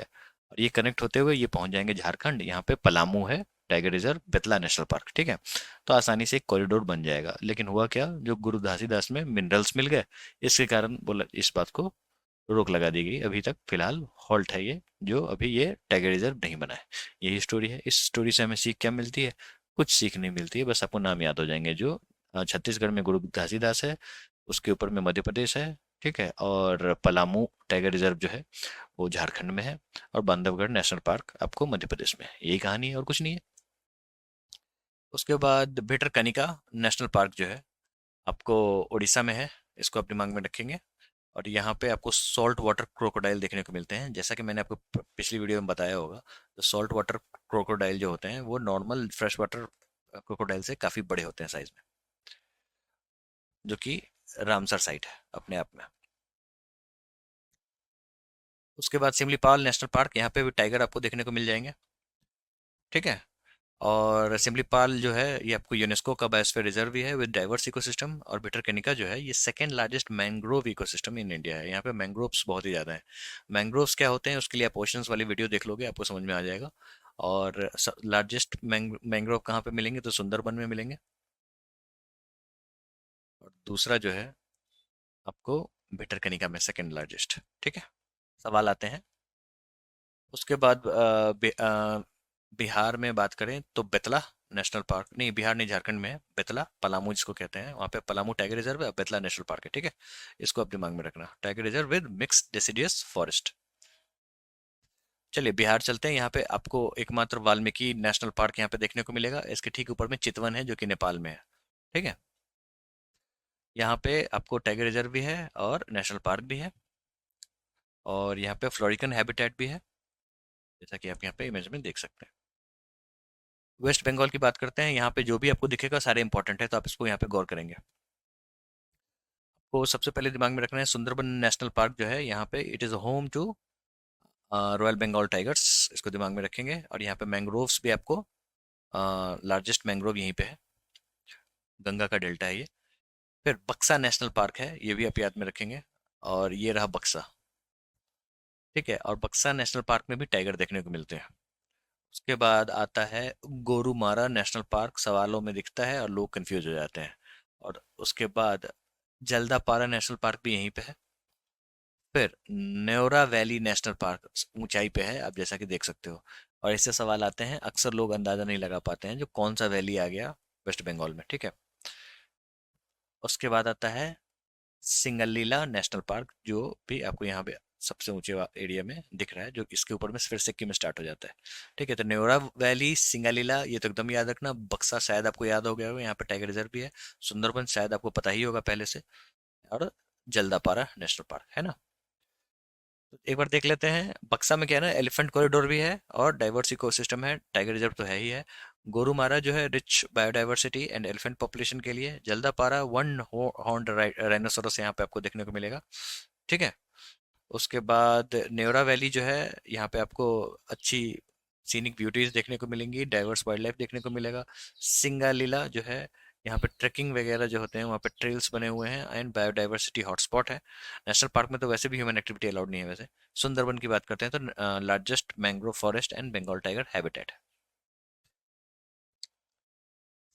और ये कनेक्ट होते हुए ये पहुंच जाएंगे झारखंड, यहाँ पे पलामू है tiger reserve, Betla national park. ठीक है। तो आसानी से एक कॉरिडोर बन जाएगा। लेकिन हुआ क्या, जो गुरु घासीदास में मिनरल्स मिल गए, इसके कारण बोला इस बात को रोक लगा दी गई। अभी तक फिलहाल हॉल्ट है ये, जो अभी ये टाइगर रिजर्व नहीं बना है। यही स्टोरी है। इस स्टोरी से हमें सीख क्या मिलती है, कुछ सीख नहीं मिलती है, बस आपको नाम याद हो जाएंगे। जो छत्तीसगढ़ में गुरु घासीदास है, उसके ऊपर में मध्य प्रदेश है। ठीक है। और पलामू टाइगर रिजर्व जो है वो झारखंड में है, और बांधवगढ़ नेशनल पार्क आपको मध्य प्रदेश में है। यही कहानी है और कुछ नहीं है। उसके बाद भितरकनिका नेशनल पार्क जो है आपको उड़ीसा में है, इसको आप दिमाग में रखेंगे। और यहाँ पे आपको सॉल्ट वाटर क्रोकोडाइल देखने को मिलते हैं, जैसा कि मैंने आपको पिछली वीडियो में बताया होगा। तो सॉल्ट वाटर क्रोकोडाइल जो होते हैं वो नॉर्मल फ्रेश वाटर क्रोकोडाइल से काफ़ी बड़े होते हैं साइज में, जो कि रामसर साइट है अपने आप में। उसके बाद सिमलीपाल नेशनल पार्क, यहाँ पे भी टाइगर आपको देखने को मिल जाएंगे। ठीक है। और सिमलीपाल जो है ये आपको यूनेस्को का बायोस्फीयर रिजर्व भी है विद डाइवर्स इकोसिस्टम। और भितरकनिका जो है ये second largest mangrove ecosystem in India है। यहाँ पे मैंग्रोव्स बहुत ही ज़्यादा है। मैंग्रोव्स क्या होते हैं उसके लिए आप ओशंस वाली वीडियो देख लोगे, आपको समझ में आ जाएगा। और लार्जेस्ट मैंग्रोव कहाँ पे मिलेंगे, तो सुंदरबन में मिलेंगे। दूसरा जो है आपको भितरकनिका में सेकंड लार्जेस्ट। ठीक है, सवाल आते हैं। उसके बाद बिहार में बात करें तो बेतला नेशनल पार्क, नहीं बिहार नहीं, झारखंड में है बेतला, पलामू जिसको कहते हैं, वहाँ पे पलामू टाइगर रिजर्व है और बेतला नेशनल पार्क है। ठीक है, इसको आप दिमाग में रखना, tiger reserve with mix deciduous forest. चलिए बिहार चलते हैं, यहाँ पे आपको एकमात्र वाल्मीकि नेशनल पार्क यहाँ पे देखने को मिलेगा। इसके ठीक ऊपर में चितवन है जो कि नेपाल में है। ठीक है, यहाँ पे आपको टाइगर रिजर्व भी है और नेशनल पार्क भी है, और यहाँ पे फ्लोरिकन हैबिटेट भी है, जैसा कि आप यहाँ पे इमेज में देख सकते हैं। वेस्ट बंगाल की बात करते हैं, यहाँ पे जो भी आपको दिखेगा सारे इंपॉर्टेंट है, तो आप इसको यहाँ पे गौर करेंगे। आपको सबसे पहले दिमाग में रखना है सुंदरबन नेशनल पार्क जो है यहाँ पे, it is home to royal Bengal tigers, इसको दिमाग में रखेंगे। और यहाँ पे मैंग्रोव्स भी आपको, लार्जेस्ट मैंग्रोव यहीं पे है, गंगा का डेल्टा है ये। फिर बक्सा नेशनल पार्क है, ये भी आप याद में रखेंगे, और ये रहा बक्सा। ठीक है, और बक्सा नेशनल पार्क में भी टाइगर देखने को मिलते हैं। उसके बाद आता है गोरुमारा नेशनल पार्क, सवालों में दिखता है और लोग कंफ्यूज हो जाते हैं। और उसके बाद जल्दापारा नेशनल पार्क भी यहीं पे है। फिर न्योरा वैली नेशनल पार्क ऊंचाई पे है, आप जैसा कि देख सकते हो। और इससे सवाल आते हैं, अक्सर लोग अंदाजा नहीं लगा पाते हैं जो कौन सा वैली आ गया वेस्ट बंगाल में। ठीक है, उसके बाद आता है सिंगलीला नेशनल पार्क, जो भी आपको यहाँ पे सबसे ऊंचे एरिया में दिख रहा है, जो इसके ऊपर में फिर सिक्किम में स्टार्ट हो जाता है। ठीक है, तो न्योरा वैली, सिंगलीला ये तो एकदम याद रखना। बक्सा शायद आपको याद हो गया होगा, यहाँ पे टाइगर रिजर्व भी है। सुंदरबन शायद आपको पता ही होगा पहले से। और जल्दापारा नेशनल पार्क है ना। तो एक बार देख लेते हैं, बक्सा में क्या है ना, एलिफेंट कॉरिडोर भी है और डाइवर्स इकोसिस्टम है, टाइगर रिजर्व तो है ही है। गोरुमारा जो है rich biodiversity and elephant population के लिए। जल्दापारा वन हॉर्न्ड राइनोसोरस यहाँ पे आपको देखने को मिलेगा। ठीक है, उसके बाद नेवरा वैली जो है, यहाँ पे आपको अच्छी सीनिक ब्यूटीज देखने को मिलेंगी, डाइवर्स वाइल्ड लाइफ देखने को मिलेगा। सिंगालीला जो है, यहाँ पे ट्रेकिंग वगैरह जो होते हैं, वहाँ पे ट्रेल्स बने हुए हैं एंड बायोडाइवर्सिटी हॉटस्पॉट है। नेशनल पार्क में तो वैसे भी ह्यूमन एक्टिविटी अलाउड नहीं है वैसे। सुंदरबन की बात करते हैं तो largest mangrove forest and Bengal tiger habitat है।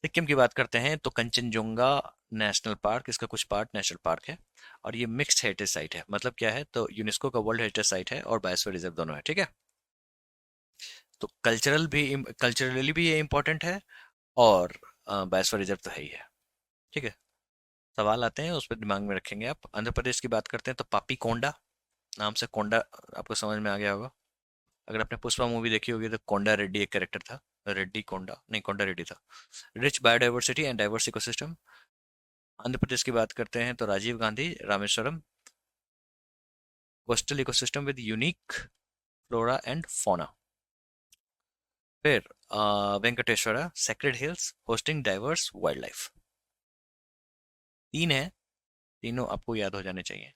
सिक्किम की बात करते हैं तो कंचनजुंगा नेशनल पार्क, इसका कुछ पार्ट नेशनल पार्क है, और ये मिक्स्ड हेरिटेज साइट है। मतलब क्या है, तो यूनेस्को का वर्ल्ड हेरिटेज साइट है और बायोस्फीयर रिजर्व दोनों है। ठीक है, तो कल्चरली भी ये इंपॉर्टेंट है, और बायोस्फीयर रिजर्व तो है ही है। ठीक है, सवाल आते हैं उस पर दिमाग में रखेंगे आप। आंध्र प्रदेश की बात करते हैं तो पापी कोंडा, नाम से कोंडा आपको समझ में आ गया होगा। अगर आपने पुष्पा मूवी देखी होगी तो कोंडा रेड्डी एक कैरेक्टर था, रेड्डी कोंडा नहीं, कोंडा रेड्डी था। Rich biodiversity and diverse ecosystem. Andhra Pradesh की बात करते हैं तो Rajiv Gandhi Rameswaram, coastal ecosystem with unique flora and fauna. फिर Venkateswara sacred hills hosting diverse wildlife. तीन है, तीनों आपको याद हो जाने चाहिए।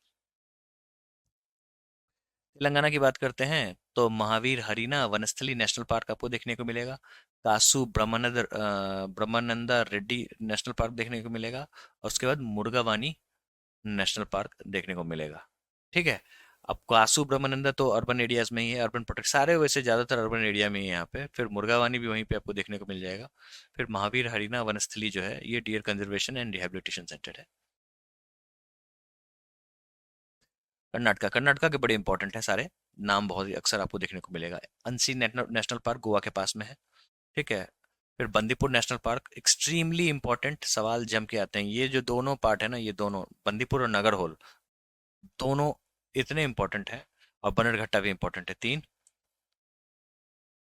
तेलंगाना की बात करते हैं तो महावीर हरीना वनस्थली नेशनल पार्क आपको देखने को मिलेगा। कासु ब्रह्मानंदा रेड्डी नेशनल पार्क देखने को मिलेगा। और उसके बाद मुर्गावानी नेशनल पार्क देखने को मिलेगा। ठीक है, अब कासु ब्रह्मानंदा तो अर्बन एरियाज में ही है, अर्बन प्रोटेक्ट सारे वैसे ज्यादातर अर्बन एरिया में ही है यहाँ पे। फिर मुर्गावानी भी वहीं पे आपको देखने को मिल जाएगा। फिर महावीर हरीना वनस्थली जो है, ये deer conservation and rehabilitation centre है। कर्नाटका के बड़े इंपॉर्टेंट हैं सारे, नाम बहुत ही अक्सर आपको देखने को मिलेगा। अंसी नेशनल पार्क गोवा के पास में है। ठीक है, फिर Bandipur national park extremely important, सवाल जम के आते हैं। ये जो दोनों पार्ट है ना, ये दोनों बंदीपुर और नगर होल दोनों इतने इंपॉर्टेंट है। और बनरघट्टा भी इंपॉर्टेंट है, तीन।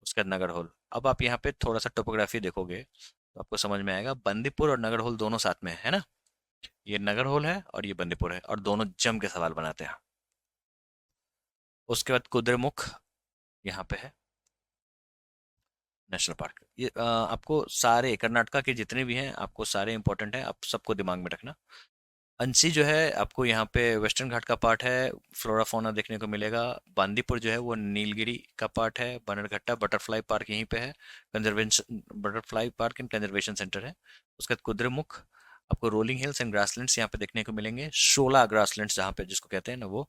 उसके बाद नगर होल। अब आप यहाँ पे थोड़ा सा टोपोग्राफी देखोगे तो आपको समझ में आएगा, बंदीपुर और नगर होल दोनों साथ में है ना। ये नगर होल है और ये बंदीपुर है, और दोनों जम के सवाल बनाते हैं। उसके बाद कुद्रेमुख यहाँ पे है नेशनल पार्क। ये आपको सारे कर्नाटका के जितने भी हैं आपको सारे इंपॉर्टेंट हैं, आप सबको दिमाग में रखना। अंसी जो है आपको यहाँ पे वेस्टर्न घाट का पार्ट है, फ्लोरा फाउना देखने को मिलेगा। बांदीपुर जो है वो नीलगिरी का पार्ट है। बनरघट्टा बटरफ्लाई पार्क यहीं पे है, conservation butterfly park and conservation centre है। उसके बाद कुद्रेमुख आपको रोलिंग हिल्स एंड ग्रासलैंड्स यहाँ पे देखने को मिलेंगे। शोला ग्रासलैंड्स जहाँ पे जिसको कहते हैं ना वो,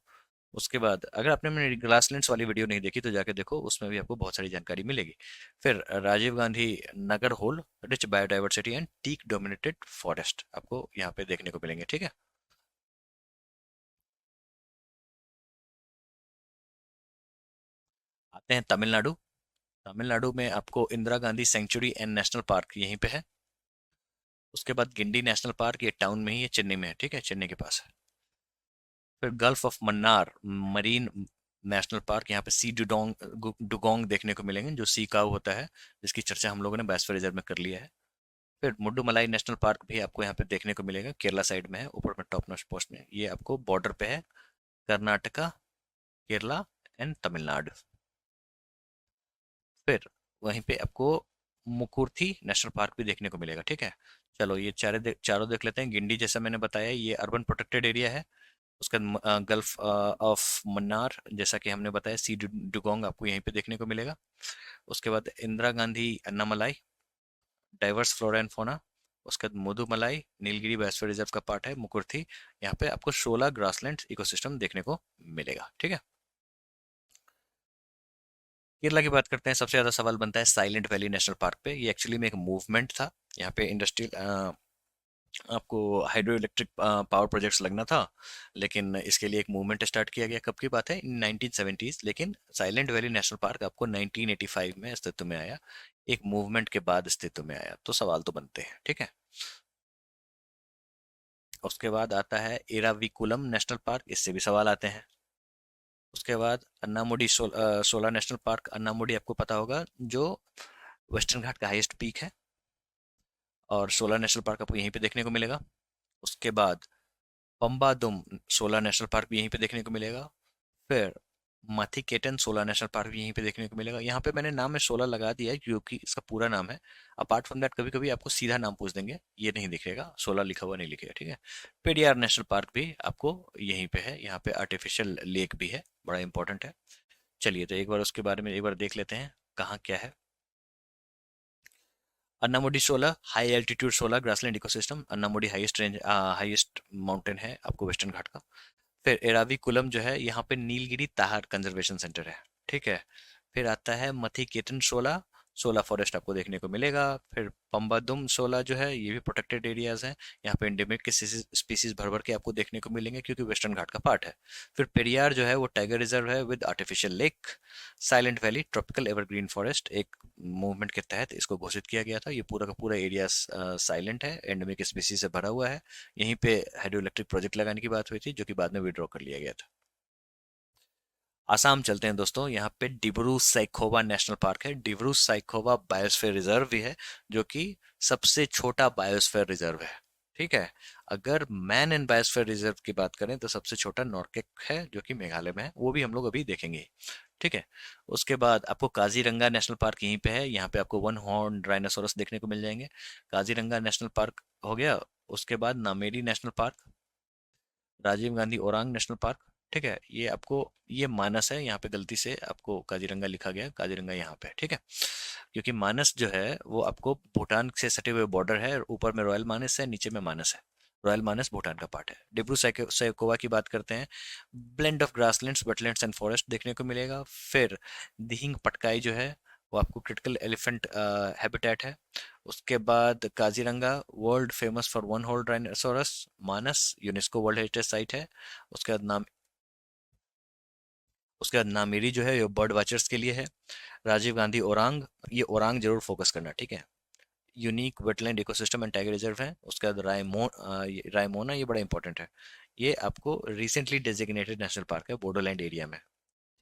उसके बाद अगर आपने मेरी ग्रासलैंड्स वाली वीडियो नहीं देखी तो जाके देखो, उसमें भी आपको बहुत सारी जानकारी मिलेगी। फिर Rajiv Gandhi Nagarhole, rich biodiversity and teak dominated forest आपको यहाँ पे देखने को मिलेंगे, ठीक है। आते हैं तमिलनाडु। तमिलनाडु में आपको Indira Gandhi sanctuary and national park यहीं पे है। उसके बाद गिंडी नेशनल पार्क, ये टाउन में ही है, चेन्नई में है, ठीक है, चेन्नई के पास है। फिर gulf of Mannar marine national park, यहाँ पे सी डुडोंग डुगोंग देखने को मिलेंगे, जो सी काऊ होता है, जिसकी चर्चा हम लोगों ने बायोस्फीयर रिजर्व में कर लिया है। फिर मुड्डुमलाई नेशनल पार्क भी आपको यहाँ पे देखने को मिलेगा, केरला साइड में है, ऊपर में टॉप नॉच पोस्ट में, ये आपको बॉर्डर पे है, कर्नाटका, केरला एंड तमिलनाडु। फिर वहीं पे आपको मुकुर्थी नेशनल पार्क भी देखने को मिलेगा, ठीक है। चलो ये चारों देख लेते हैं। गिंडी जैसा मैंने बताया ये अर्बन प्रोटेक्टेड एरिया है। उसका गल्फ ऑफ मन्नार जैसा कि हमने बताया, सी डुगोंग आपको यहीं पे देखने को मिलेगा। उसके बाद Indira Gandhi Annamalai, diverse flora and fauna. उसके बाद मुदुमलाई नीलगिरी बायोस्फीयर रिजर्व का पार्ट है, मुकुर्थी, यहाँ पे आपको 16 ग्रासलैंड इकोसिस्टम देखने को मिलेगा, ठीक है। केरला की बात करते हैं, सबसे ज्यादा सवाल बनता है साइलेंट वैली नेशनल पार्क पे। ये एक्चुअली में एक मूवमेंट था, यहाँ पे इंडस्ट्रियल आपको हाइड्रो इलेक्ट्रिक पावर प्रोजेक्ट्स लगना था, लेकिन इसके लिए एक मूवमेंट स्टार्ट किया गया। कब की बात है, 1970s, लेकिन साइलेंट वैली नेशनल पार्क आपको 1985 में अस्तित्व में आया, एक मूवमेंट के बाद अस्तित्व में आया। तो सवाल तो बनते हैं, ठीक है। उसके बाद आता है एराविकुलम नेशनल पार्क, इससे भी सवाल आते हैं। उसके बाद अन्नामुडी सोला नेशनल पार्क, अन्नामुडी आपको पता होगा, जो वेस्टर्न घाट का हाईएस्ट पीक है, और सोलर नेशनल पार्क आपको यहीं पे देखने को मिलेगा। उसके बाद पंबादुम सोलर नेशनल पार्क भी यहीं पे देखने को मिलेगा। फिर माथिकेटन सोलर नेशनल पार्क भी यहीं पे देखने को मिलेगा। यहाँ पे मैंने नाम में सोलर लगा दिया है क्योंकि इसका पूरा नाम है। अपार्ट फ्रॉम दैट कभी कभी आपको सीधा नाम पूछ देंगे, ये नहीं दिखेगा, सोलर लिखा हुआ नहीं लिखेगा, ठीक है। पेरियार नेशनल पार्क भी आपको यहीं पे है, यहाँ पे आर्टिफिशियल लेक भी है, बड़ा इंपॉर्टेंट है। चलिए तो एक बार उसके बारे में एक बार देख लेते हैं कहाँ क्या है। Anamudi 16 high altitude 16 grassland ecosystem, Anamudi highest range highest mountain है आपको वेस्टर्न घाट का। फिर एराविकुलम जो है, यहाँ पे नीलगिरी ताहार कंजर्वेशन सेंटर है, ठीक है। फिर आता है मथिकेतन 16, 16 फॉरेस्ट आपको देखने को मिलेगा। फिर पंबादुम 16 जो है, ये भी प्रोटेक्टेड एरियाज हैं, यहाँ पे एंडेमिक के स्पीसीज भर भर के आपको देखने को मिलेंगे क्योंकि वेस्टर्न घाट का पार्ट है। फिर पेरियार जो है वो टाइगर रिजर्व है with artificial lake. Silent valley tropical evergreen forest, एक मूवमेंट के तहत इसको घोषित किया गया था। ये पूरा का पूरा एरिया साइलेंट है, एंडेमिक स्पीसीज से भरा हुआ है। यहीं पे हाइड्रो इलेक्ट्रिक प्रोजेक्ट लगाने की बात हुई थी, जो कि बाद में विड्रॉ कर लिया गया था। आसाम चलते हैं दोस्तों, यहाँ पे डिब्रू सैखोवा नेशनल पार्क है, डिब्रू सैखोवा बायोस्फीयर रिजर्व भी है, जो कि सबसे छोटा बायोस्फीयर रिजर्व है, ठीक है। अगर मैन एंड बायोस्फीयर रिजर्व की बात करें तो सबसे छोटा नॉर्केक है, जो कि मेघालय में है, वो भी हम लोग अभी देखेंगे, ठीक है। उसके बाद आपको काजीरंगा नेशनल पार्क यहीं पे है, यहाँ पे आपको वन हॉर्न डायनासोरस देखने को मिल जाएंगे। काजीरंगा नेशनल पार्क हो गया। उसके बाद Nameri national park, Rajiv Gandhi Orang national park, ठीक है। ये आपको, ये मानस है, यहाँ पे गलती से आपको काजीरंगा लिखा गया, काजीरंगा यहाँ पे है, ठीक है। क्योंकि मानस जो है वो आपको भूटान से सटे हुए बॉर्डर है, और ऊपर में रॉयल मानस है, नीचे में मानस है। रॉयल मानस भूटान का पार्ट है। डिब्रू सैकोवा की बात करते हैं, blend of grasslands wetlands and forest देखने को मिलेगा। फिर दिहिंग पटकाई जो है, वो आपको क्रिटिकल एलिफेंट हैबिटेट है। उसके बाद Kaziranga world famous for one horn dinosaurs, Manas UNESCO world heritage site है। उसके बाद नाम उसके बाद नामेरी जो है ये बर्ड वॉचर्स के लिए है। राजीव गांधी ओरांग, ये ओरांग जरूर फोकस करना, ठीक है। Unique wetland ecosystem and tiger reserve है। उसके बाद रायमोना, ये बड़ा इंपॉर्टेंट है, ये आपको रिसेंटली डेजिग्नेटेड नेशनल पार्क है बोडोलैंड एरिया में,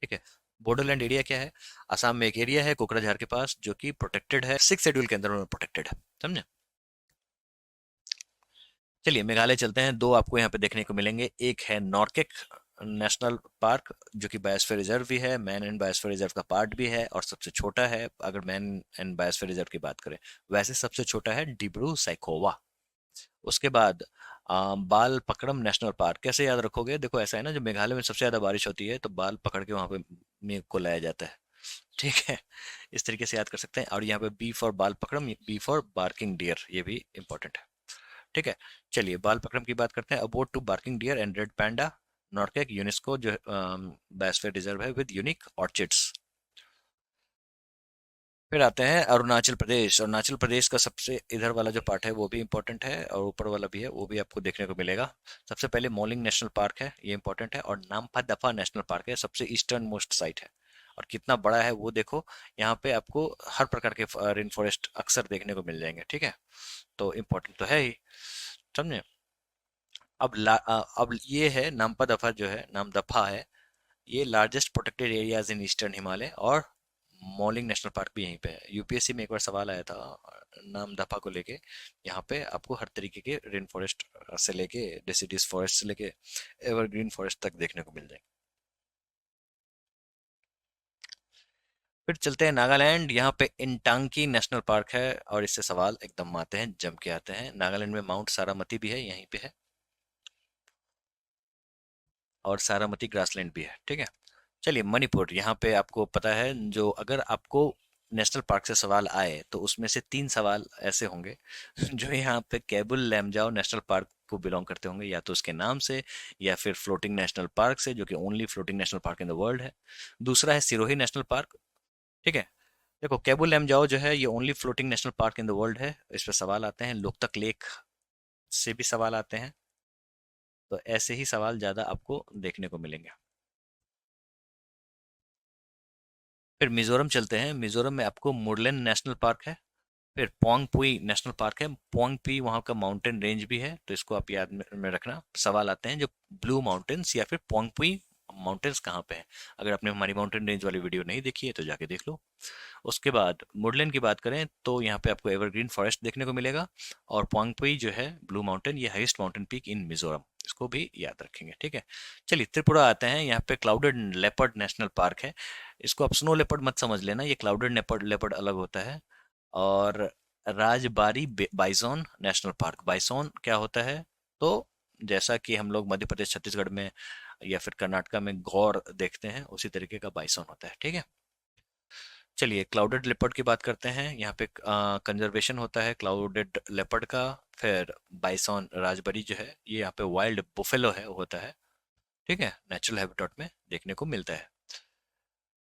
ठीक है। बोडोलैंड एरिया क्या है, असम में एक एरिया है कोकराझार के पास, जो कि प्रोटेक्टेड है, 6 शेड्यूल के अंदर प्रोटेक्टेड है, समझे। चलिए मेघालय चलते हैं, दो आपको यहाँ पे देखने को मिलेंगे। एक है नॉर्केक नेशनल पार्क, जो कि बायोस्फीयर रिजर्व भी है, मैन एंड बायोस्फीयर रिजर्व का पार्ट भी है, और सबसे छोटा है अगर मैन एंड बायोस्फीयर रिजर्व की बात करें। वैसे सबसे छोटा है डिब्रू सैखोवा। उसके बाद बाल पकड़म नेशनल पार्क, कैसे याद रखोगे, देखो ऐसा है ना, जो मेघालय में सबसे ज्यादा बारिश होती है तो बाल पकड़ के वहां पे मेघ को लाया जाता है, ठीक है। इस तरीके से याद कर सकते हैं। और यहाँ पे बी फॉर बाल पकड़म, बी फॉर बार्किंग डियर, ये भी इंपॉर्टेंट है, ठीक है। चलिए बाल पकड़म की बात करते हैं। Abode to barking deer and red panda, Nokrek UNESCO जो बायोस्फीयर रिजर्व है विद यूनिक ऑर्चिड्स। फिर आते हैं अरुणाचल प्रदेश। अरुणाचल प्रदेश का सबसे इधर वाला जो पार्ट है वो भी इंपॉर्टेंट है, और ऊपर वाला भी है, वो भी आपको देखने को मिलेगा। सबसे पहले मोलिंग नेशनल पार्क है, ये इंपॉर्टेंट है, और नामपा दफा नेशनल पार्क है, सबसे ईस्टर्न मोस्ट साइट है। और कितना बड़ा है वो देखो, यहाँ पे आपको हर प्रकार के रेन फॉरेस्ट अक्सर देखने को मिल जाएंगे, ठीक है। तो इम्पोर्टेंट तो है ही, समझे। अब ये है नामपा दफा, जो है नाम दफा है, ये largest protected areas in eastern Himalaya, और मॉलिंग नेशनल पार्क भी यहीं पे है। यूपीएससी में एक बार सवाल आया था नाम दफा को लेके। यहाँ पे आपको हर तरीके के रेन फॉरेस्ट से लेके डेसिडियस फॉरेस्ट से लेके एवरग्रीन फॉरेस्ट तक देखने को मिल जाएंगे। फिर चलते हैं नागालैंड। यहाँ पे इंटांकी नेशनल पार्क है, और इससे सवाल एकदम आते हैं, जम के आते हैं। नागालैंड में माउंट सारामती भी है, यहीं पे है, और सारामती ग्रासलैंड भी है, ठीक है। चलिए मणिपुर। यहाँ पे आपको पता है, जो अगर आपको नेशनल पार्क से सवाल आए तो उसमें से 3 सवाल ऐसे होंगे जो यहाँ पे केबुल लैमजाओ नेशनल पार्क को बिलोंग करते होंगे, या तो उसके नाम से, या फिर फ्लोटिंग नेशनल पार्क से, जो कि only floating national park in the world है। दूसरा है सिरोही नेशनल पार्क, ठीक है। देखो केबुल लैमजाओ जो है ये only floating national park in the world है, इस पे सवाल आते हैं। लोकतक लेक से भी सवाल आते हैं। तो ऐसे ही सवाल ज्यादा आपको देखने को मिलेंगे। फिर मिजोरम चलते हैं। मिजोरम में आपको मुरलेन नेशनल पार्क है। फिर पोंगपुई नेशनल पार्क है। पोंगपुई वहाँ का माउंटेन रेंज भी है, तो इसको आप याद में रखना। सवाल आते हैं जो ब्लू माउंटेन्स या फिर पोंगपुई माउंटेन्स कहाँ पे है। अगर आपने हमारी माउंटेन रेंज वाली वीडियो नहीं देखी है तो जाके देख लो। उसके बाद मुरलेन की बात करें तो यहाँ पे आपको एवरग्रीन फॉरेस्ट देखने को मिलेगा। और पोंगपुई जो है ब्लू माउंटेन, ये highest mountain peak in Mizoram, इसको भी याद रखेंगे, ठीक है। चलिए त्रिपुरा आते हैं। यहाँ पे क्लाउडेड लेपर्ड नेशनल पार्क है। इसको आप स्नो लेपर्ड मत समझ लेना, ये क्लाउडेड लेपर्ड लेपर्ड अलग होता है। और राजबारी बाइसोन नेशनल पार्क। बाइसोन क्या होता है, तो जैसा कि हम लोग मध्य प्रदेश छत्तीसगढ़ में या फिर कर्नाटका में गौर देखते हैं, उसी तरीके का बाइसोन होता है, ठीक है। चलिए क्लाउडेड लेपर्ड की बात करते हैं। यहाँ पे कंजर्वेशन होता है क्लाउडेड लेपर्ड का। फिर बाइसोन राजबरी जो है, ये यहाँ पे वाइल्ड बुफेलो है होता है, ठीक है, नेचुरल हैबिटेट में देखने को मिलता है।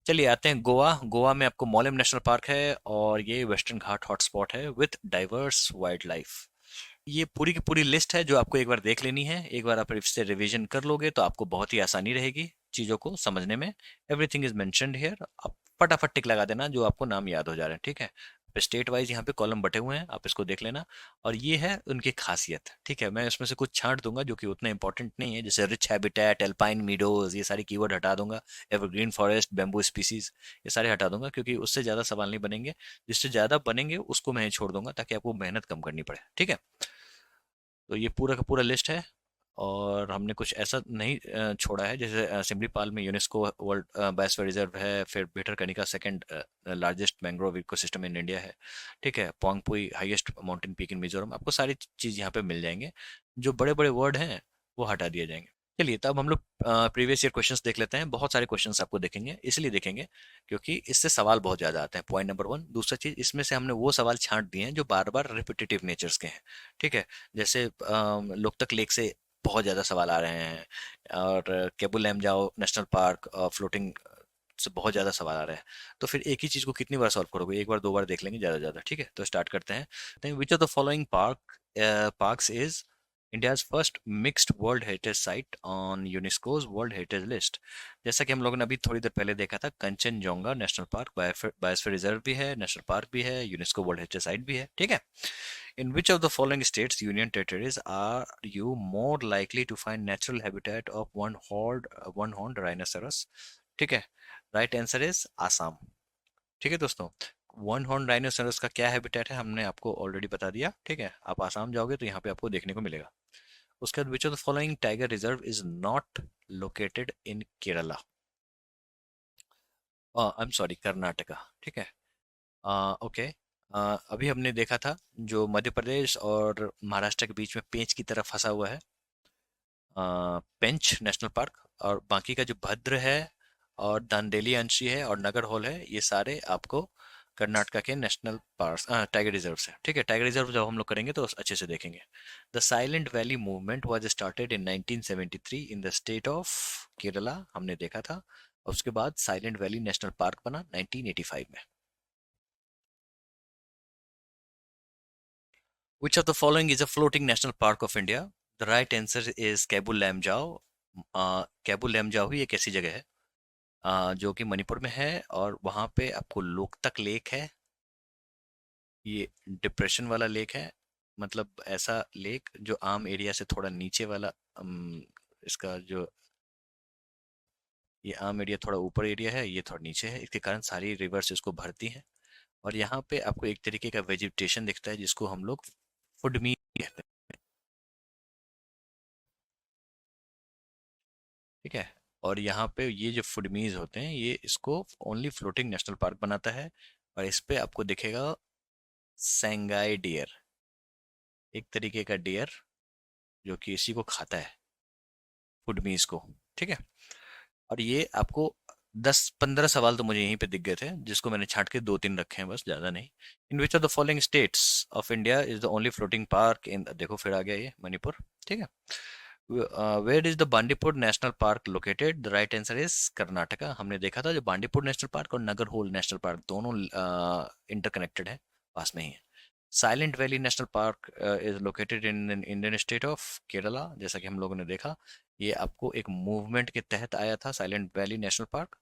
चलिए आते हैं गोवा। गोवा में आपको मोलेम नेशनल पार्क है, और ये वेस्टर्न घाट हॉटस्पॉट है विथ डाइवर्स वाइल्ड लाइफ। ये पूरी की पूरी लिस्ट है जो आपको एक बार देख लेनी है। एक बार आप इससे रिवीजन कर लोगे तो आपको बहुत ही आसानी रहेगी चीज़ों को समझने में। Everything is mentioned here. आप फटाफट टिक लगा देना जो आपको नाम याद हो जा रहे हैं, ठीक है। स्टेट वाइज यहाँ पे कॉलम बटे हुए हैं, आप इसको देख लेना। और ये है उनकी खासियत, ठीक है। मैं इसमें से कुछ छांट दूंगा जो कि उतने इंपॉर्टेंट नहीं है, जैसे रिच हैबिटेट, एल्पाइन मीडोज, ये सारी कीवर्ड हटा दूंगा। एवरग्रीन फॉरेस्ट, बैम्बू स्पीसीज, ये सारे हटा दूंगा, क्योंकि उससे ज़्यादा सवाल नहीं बनेंगे। जिससे ज़्यादा बनेंगे उसको मैं छोड़ दूंगा, ताकि आपको मेहनत कम करनी पड़े, ठीक है। तो ये पूरा का पूरा लिस्ट है। और हमने कुछ ऐसा नहीं छोड़ा है, जैसे सिमलीपाल में यूनेस्को वर्ल्ड बायोस्फीयर रिजर्व है। फिर Bhitarkanika second largest mangrove ecosystem in India है, ठीक है। Phawngpui highest mountain peak in Mizoram. आपको सारी चीज़ यहाँ पे मिल जाएंगे। जो बड़े बड़े वर्ड हैं वो हटा दिए जाएंगे। चलिए तब हम लोग प्रीवियस ईयर क्वेश्चंस देख लेते हैं। बहुत सारे क्वेश्चंस आपको देखेंगे, इसलिए देखेंगे क्योंकि इससे सवाल बहुत ज़्यादा आते हैं, पॉइंट नंबर 1। दूसरा चीज़, इसमें से हमने वो सवाल छांट दिए हैं जो बार बार रिपीटेटिव नेचर्स के हैं, ठीक है। जैसे लोकतक लेक से बहुत ज़्यादा सवाल आ रहे हैं, और cable Lamjao national park park से बहुत ज़्यादा सवाल आ रहे हैं। तो फिर एक ही चीज़ को कितनी बार सॉल्व करोगे, एक बार दो बार देख लेंगे ज़्यादा ज़्यादा, ठीक है। तो स्टार्ट करते हैं। विच of the following parks is India's first mixed world heritage site on UNESCO's world heritage list. जैसा कि हम लोगों ने अभी थोड़ी देर पहले देखा था, कंचनजोंगा नेशनल पार्क बायोस्फीयर रिजर्व भी है, नेशनल पार्क भी है, यूनेस्को वर्ल्ड हेरिटेज साइट भी है, ठीक है। In which of the following states, union territories, are you more likely to find natural habitat of one-horned rhinoceros? ठीक है, राइट आंसर इज आसाम, ठीक है दोस्तों। वन हॉर्न राइनोसेरस का क्या हैबिटेट है हमने आपको ऑलरेडी बता दिया, ठीक है। आप आसाम जाओगे तो यहाँ पे आपको देखने को मिलेगा। उसके बाद विच of the following tiger reserve is not located in Kerala, I am sorry, Karnataka, ठीक है। ओके। अभी हमने देखा था जो मध्य प्रदेश और महाराष्ट्र के बीच में पेंच की तरफ फंसा हुआ है, पेंच नेशनल पार्क। और बाकी का जो भद्र है और दांडेली अंशी है और नगर हॉल है, ये सारे आपको कर्नाटका के नेशनल पार्क टाइगर रिजर्व से। ठीक है, टाइगर रिजर्व जब हम लोग करेंगे तो अच्छे से देखेंगे। The silent valley movement was started in 1973 in the state of Kerala, हमने देखा था। और उसके बाद साइलेंट वैली नेशनल पार्क बना 1985 में। Which of the following is a floating national park of India? The right answer is Keibul Lamjao. Keibul Lamjao ही एक ऐसी जगह है जो कि मणिपुर में है, और वहां पे आपको लोकतक लेक है। ये डिप्रेशन वाला लेक है, मतलब ऐसा लेक जो आम एरिया से थोड़ा नीचे वाला। इसका जो ये आम एरिया थोड़ा ऊपर एरिया है, ये थोड़ा नीचे है, इसके कारण सारी रिवर्स इसको भरती हैं। और यहाँ पे आपको एक तरीके का वेजिटेशन दिखता है जिसको हम लोग फुडमी कहते हैं। ठीक है, और यहाँ पे ये जो फुडमीज होते हैं ये इसको ओनली फ्लोटिंग नेशनल पार्क बनाता है। और इस पे आपको दिखेगा सेंगाई डियर, एक तरीके का डियर जो कि इसी को खाता है, फुडमीज को। ठीक है, और ये आपको 10-15 सवाल तो मुझे यहीं पे दिख गए थे, जिसको मैंने छांट के 2-3 रखे हैं, बस ज्यादा नहीं। In which of the following states of India is the only floating park in, देखो फिर आ गया ये मणिपुर। ठीक है, where is the Bandipur national park located? The right answer is Karnataka. हमने देखा था जो बांडीपुर नेशनल पार्क और नगरहोल नेशनल पार्क दोनों इंटरकनेक्टेड है, पास में ही है। Silent valley national park is located in Indian state of Kerala, जैसा कि हम लोगों ने देखा। ये आपको एक मूवमेंट के तहत आया था silent valley national park.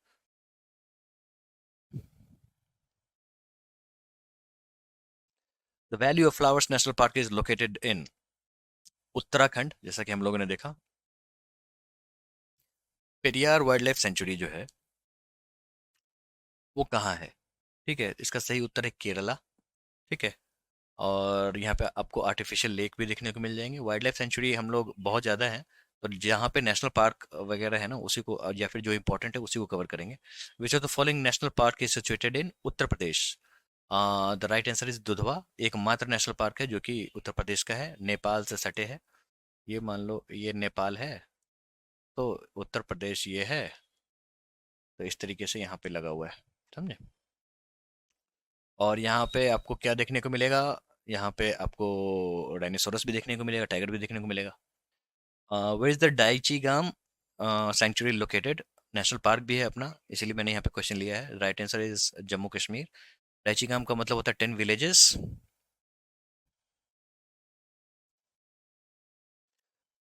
The valley of flowers national park is located इन उत्तराखंड, जैसा कि हम लोगों ने देखा। पेरियार वाइल्ड लाइफ सेंचुरी जो है वो कहाँ है? ठीक है, इसका सही उत्तर है केरला। ठीक है, और यहाँ पे आपको आर्टिफिशियल लेक भी देखने को मिल जाएंगे। वाइल्ड लाइफ सेंचुरी हम लोग बहुत ज़्यादा हैं, तो जहाँ पे नेशनल पार्क वगैरह है ना उसी को, या फिर जो इंपॉर्टेंट है उसी को कवर करेंगे। विच of the following national park is situated in Uttar Pradesh? The right answer is Dudhwa, एकमात्र नेशनल पार्क है जो कि उत्तर प्रदेश का है, नेपाल से सटे है। ये मान लो ये नेपाल है, तो उत्तर प्रदेश ये है, तो इस तरीके से यहाँ पे लगा हुआ है, समझे। और यहाँ पे आपको क्या देखने को मिलेगा? यहाँ पे आपको डायनासोरस भी देखने को मिलेगा, टाइगर भी देखने को मिलेगा। Where is the Dachigam sanctuary located? National park भी है अपना, इसीलिए मैंने यहाँ पे क्वेश्चन लिया है। Right answer is Jammu Kashmir. Dachigam का मतलब होता है 10 villages.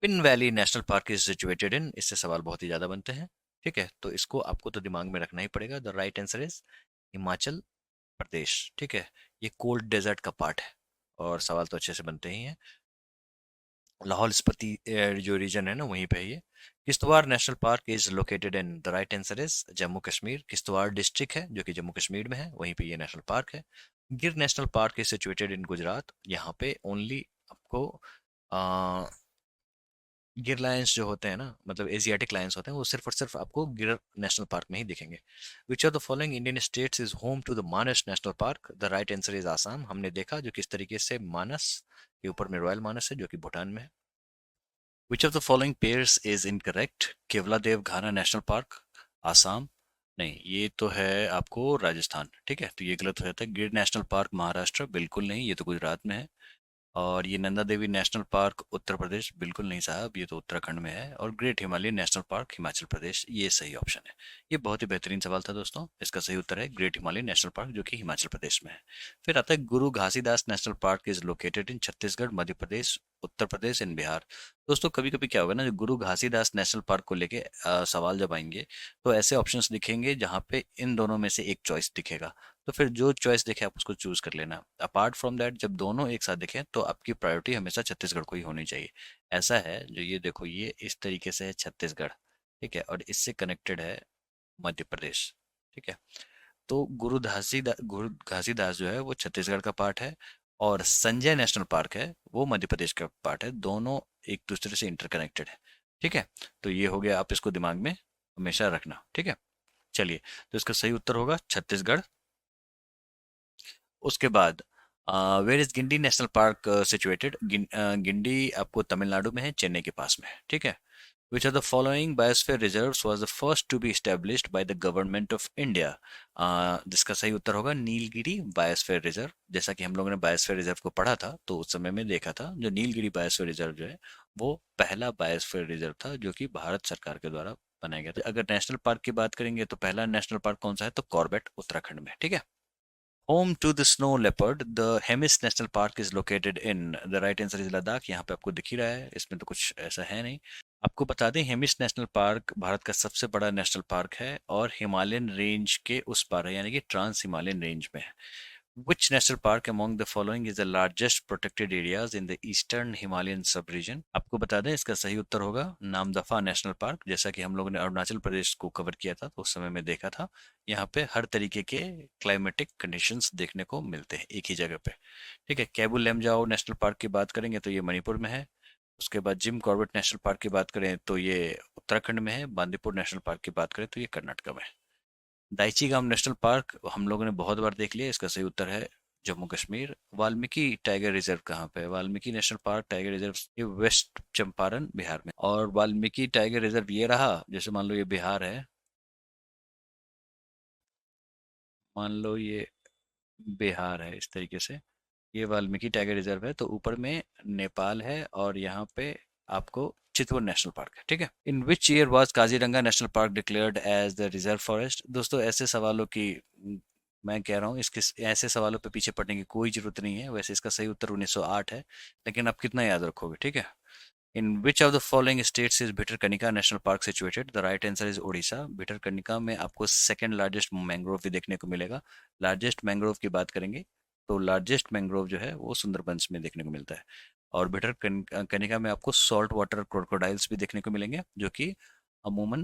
Pin valley national park is situated in, इससे सवाल बहुत ही ज्यादा बनते हैं। ठीक है, तो इसको आपको तो दिमाग में रखना ही पड़ेगा। The right answer is Himachal Pradesh. ठीक है, ये कोल्ड डेजर्ट का पार्ट है, और सवाल तो अच्छे से बनते ही हैं। लाहौल स्पीति जो रीजन है ना वहीं पे है ये। Kishtwar national park is located in, the right answer is Jammu Kashmir. Kishtwar district है जो कि जम्मू कश्मीर में है, वहीं पे ये नेशनल पार्क है। गिर नेशनल पार्क इज सिचुएटेड इन गुजरात। यहाँ पे ओनली आपको गिर लायंस जो होते हैं ना, मतलब एशियाटिक लायंस होते हैं, वो सिर्फ और सिर्फ आपको गिर नेशनल पार्क में ही दिखेंगे। Which of the following Indian states is home to the Manas national park? The right answer is Assam. हमने देखा जो किस तरीके से मानस के ऊपर में रॉयल मानस है जो कि भूटान में है। विच of the following pairs is incorrect? Keoladeo Ghana national park, Assam. नहीं, ये तो है आपको राजस्थान। ठीक है, तो ये गलत हो जाता है। गिर नेशनल पार्क महाराष्ट्र, बिल्कुल नहीं, ये तो गुजरात में है। और ये नंदा देवी नेशनल पार्क उत्तर प्रदेश, बिल्कुल नहीं साहब, ये तो उत्तराखंड में है। और great Himalaya national park Himachal Pradesh, ये सही ऑप्शन है। ये बहुत ही बेहतरीन सवाल था दोस्तों, इसका सही उत्तर है ग्रेट हिमालय नेशनल पार्क जो कि हिमाचल प्रदेश में है। फिर आता है गुरु Ghasidas national park is located in Chhattisgarh, Madhya Pradesh, Uttar Pradesh and Bihar. दोस्तों कभी कभी क्या होगा ना, जो गुरु घासीदास नेशनल पार्क को लेके सवाल जब आएंगे तो ऐसे ऑप्शंस दिखेंगे जहाँ पे इन दोनों में से एक चॉइस दिखेगा। तो फिर जो चॉइस दिखे आप उसको चूज कर लेना। अपार्ट फ्रॉम दैट जब दोनों एक साथ दिखे तो आपकी प्रायोरिटी हमेशा छत्तीसगढ़ को ही होनी चाहिए। ऐसा है, जो ये देखो ये इस तरीके से है छत्तीसगढ़। ठीक है, और इससे कनेक्टेड है मध्य प्रदेश। ठीक है, तो गुरु घासीदास जो है वो छत्तीसगढ़ का पार्ट है, और संजय नेशनल पार्क है वो मध्य प्रदेश का पार्ट है। दोनों एक दूसरे से इंटरकनेक्टेड है। ठीक है, तो ये हो गया, आप इसको दिमाग में हमेशा रखना। ठीक है, चलिए, तो इसका सही उत्तर होगा छत्तीसगढ़। उसके बाद where is Guindy national park situated? Guindy आपको तमिलनाडु में है, चेन्नई के पास में है। ठीक है, Which of the following biosphere reserves was the first to be established by the government of India? जिसका सही उत्तर होगा नीलगिरी बायोस्फीयर रिजर्व। जैसा कि हम लोगों ने बायोस्फीयर रिजर्व को पढ़ा था तो उस समय में देखा था, जो नीलगिरी बायोस्फीयर रिजर्व जो है वो पहला बायोस्फीयर रिजर्व था जो कि भारत सरकार के द्वारा बनाया गया था। अगर नेशनल पार्क की बात करेंगे तो पहला नेशनल पार्क कौन सा है, तो कॉर्बेट उत्तराखंड में। ठीक है। Home to the snow leopard the Hemis national park is located in, the right answer is Ladakh. यहाँ पे आपको दिख ही रहा है, इसमें तो कुछ ऐसा है नहीं। आपको बता दें, हेमिस नेशनल पार्क भारत का सबसे बड़ा नेशनल पार्क है और हिमालयन रेंज के उस पार है, यानी कि ट्रांस हिमालयन रेंज में है। Which national park among the following is the largest protected areas in the eastern Himalayan sub-region? आपको बता दें, इसका सही उत्तर होगा नामदफा नेशनल पार्क। जैसा कि हम लोगों ने अरुणाचल प्रदेश को कवर किया था तो उस समय में देखा था, यहाँ पे हर तरीके के क्लाइमेटिक कंडीशंस देखने को मिलते हैं एक ही जगह पे। ठीक है। कैबुल लेमजाओ नेशनल पार्क की बात करेंगे तो ये मणिपुर में है। उसके बाद जिम कॉर्बेट नेशनल पार्क की बात करें तो ये उत्तराखंड में है। बांदीपुर नेशनल पार्क की बात करें तो ये कर्नाटक में है। दाइची गाम नेशनल पार्क हम लोगों ने बहुत बार देख लिया, इसका सही उत्तर है जम्मू कश्मीर। वाल्मीकि टाइगर रिजर्व कहाँ पे है? Valmiki national park tiger reserve ये वेस्ट चंपारण बिहार में। और वाल्मीकि टाइगर रिजर्व ये रहा, जैसे मान लो ये बिहार है, मान लो ये बिहार है, इस तरीके से ये वाल्मीकि टाइगर रिजर्व है, तो ऊपर में नेपाल है और यहाँ पे आपको चितवन नेशनल पार्क है। ठीक है। In which year was Kaziranga national park declared as the reserve forest? दोस्तों ऐसे सवालों की मैं कह रहा हूँ, इसके ऐसे सवालों पे पीछे पड़ने की कोई जरूरत नहीं है। वैसे इसका सही उत्तर 1908 है, लेकिन आप कितना याद रखोगे। ठीक है। In which of the following states is Bhitarkanika national park situated? The right answer is Odisha. Bhitarkanika में आपको सेकंड लार्जेस्ट मैंग्रोव भी देखने को मिलेगा। लार्जेस्ट मैंग्रोव की बात करेंगे तो लार्जेस्ट मैंग्रोव जो है वो सुंदरबंस में देखने को मिलता है। और भिटरकनिका में आपको सॉल्ट वाटर क्रोकोडाइल्स भी देखने को मिलेंगे, जो कि अमूमन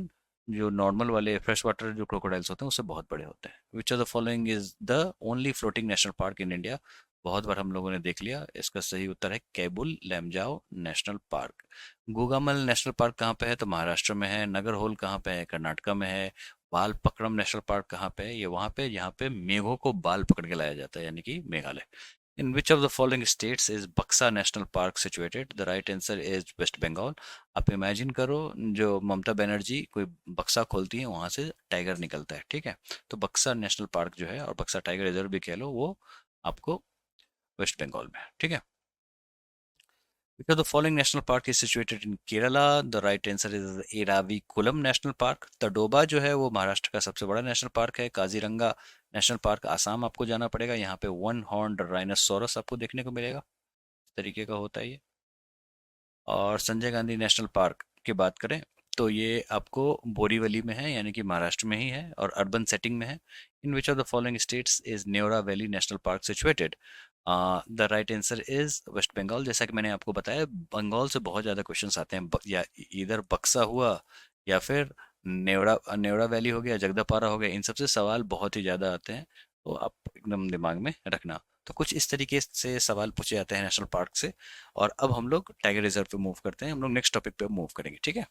जो नॉर्मल वाले फ्रेश वाटर जो क्रोकोडाइल्स होते हैं उससे बहुत बड़े होते हैं। विच of the following is the only floating national park in India? बहुत बार हम लोगों ने देख लिया, इसका सही उत्तर है Keibul Lamjao national park. Gugamal national park कहाँ पे है? तो महाराष्ट्र में है। नगरहोल कहाँ पे है? कर्नाटक में है। बाल पकड़म नेशनल पार्क कहाँ पे है? ये वहाँ पे यहाँ पे मेघों को बाल पकड़ के लाया जाता है, यानी कि Meghalaya. In which of the following states is Buxa national park situated? The right answer is west Bengal. आप इमेजिन करो, जो ममता बनर्जी कोई बक्सा खोलती है वहां से टाइगर निकलता है। ठीक है। तो बक्सा नेशनल पार्क जो है, और बक्सा टाइगर रिजर्व भी कह लो, वो आपको वेस्ट बंगाल में है। ठीक है। Because the following national park is situated in Kerala, the right answer is Eraviकुलम नेशनल पार्क। तडोबा जो है वो महाराष्ट्र का सबसे बड़ा नेशनल पार्क है। काजीरंगा नेशनल पार्क आसाम आपको जाना पड़ेगा, यहाँ पे वन हॉर्न राइनोसोरस आपको देखने को मिलेगा। इस तरीके का होता है ये। और संजय गांधी नेशनल पार्क की बात करें तो ये आपको बोरीवली में है, यानी कि महाराष्ट्र में ही है और अर्बन सेटिंग में है। In which of the following states is Neora valley national park situated? The right answer is west Bengal. जैसा कि मैंने आपको बताया, बंगाल से बहुत ज़्यादा क्वेश्चंस आते हैं, या इधर बक्सा हुआ या फिर नेवरा नेवरा वैली हो गया, जगदापारा हो गया, इन सबसे सवाल बहुत ही ज़्यादा आते हैं, तो आप एकदम दिमाग में रखना। तो कुछ इस तरीके से सवाल पूछे जाते हैं नेशनल पार्क से। और अब हम लोग टाइगर रिजर्व पे मूव करते हैं, हम लोग नेक्स्ट टॉपिक पे मूव करेंगे। ठीक है।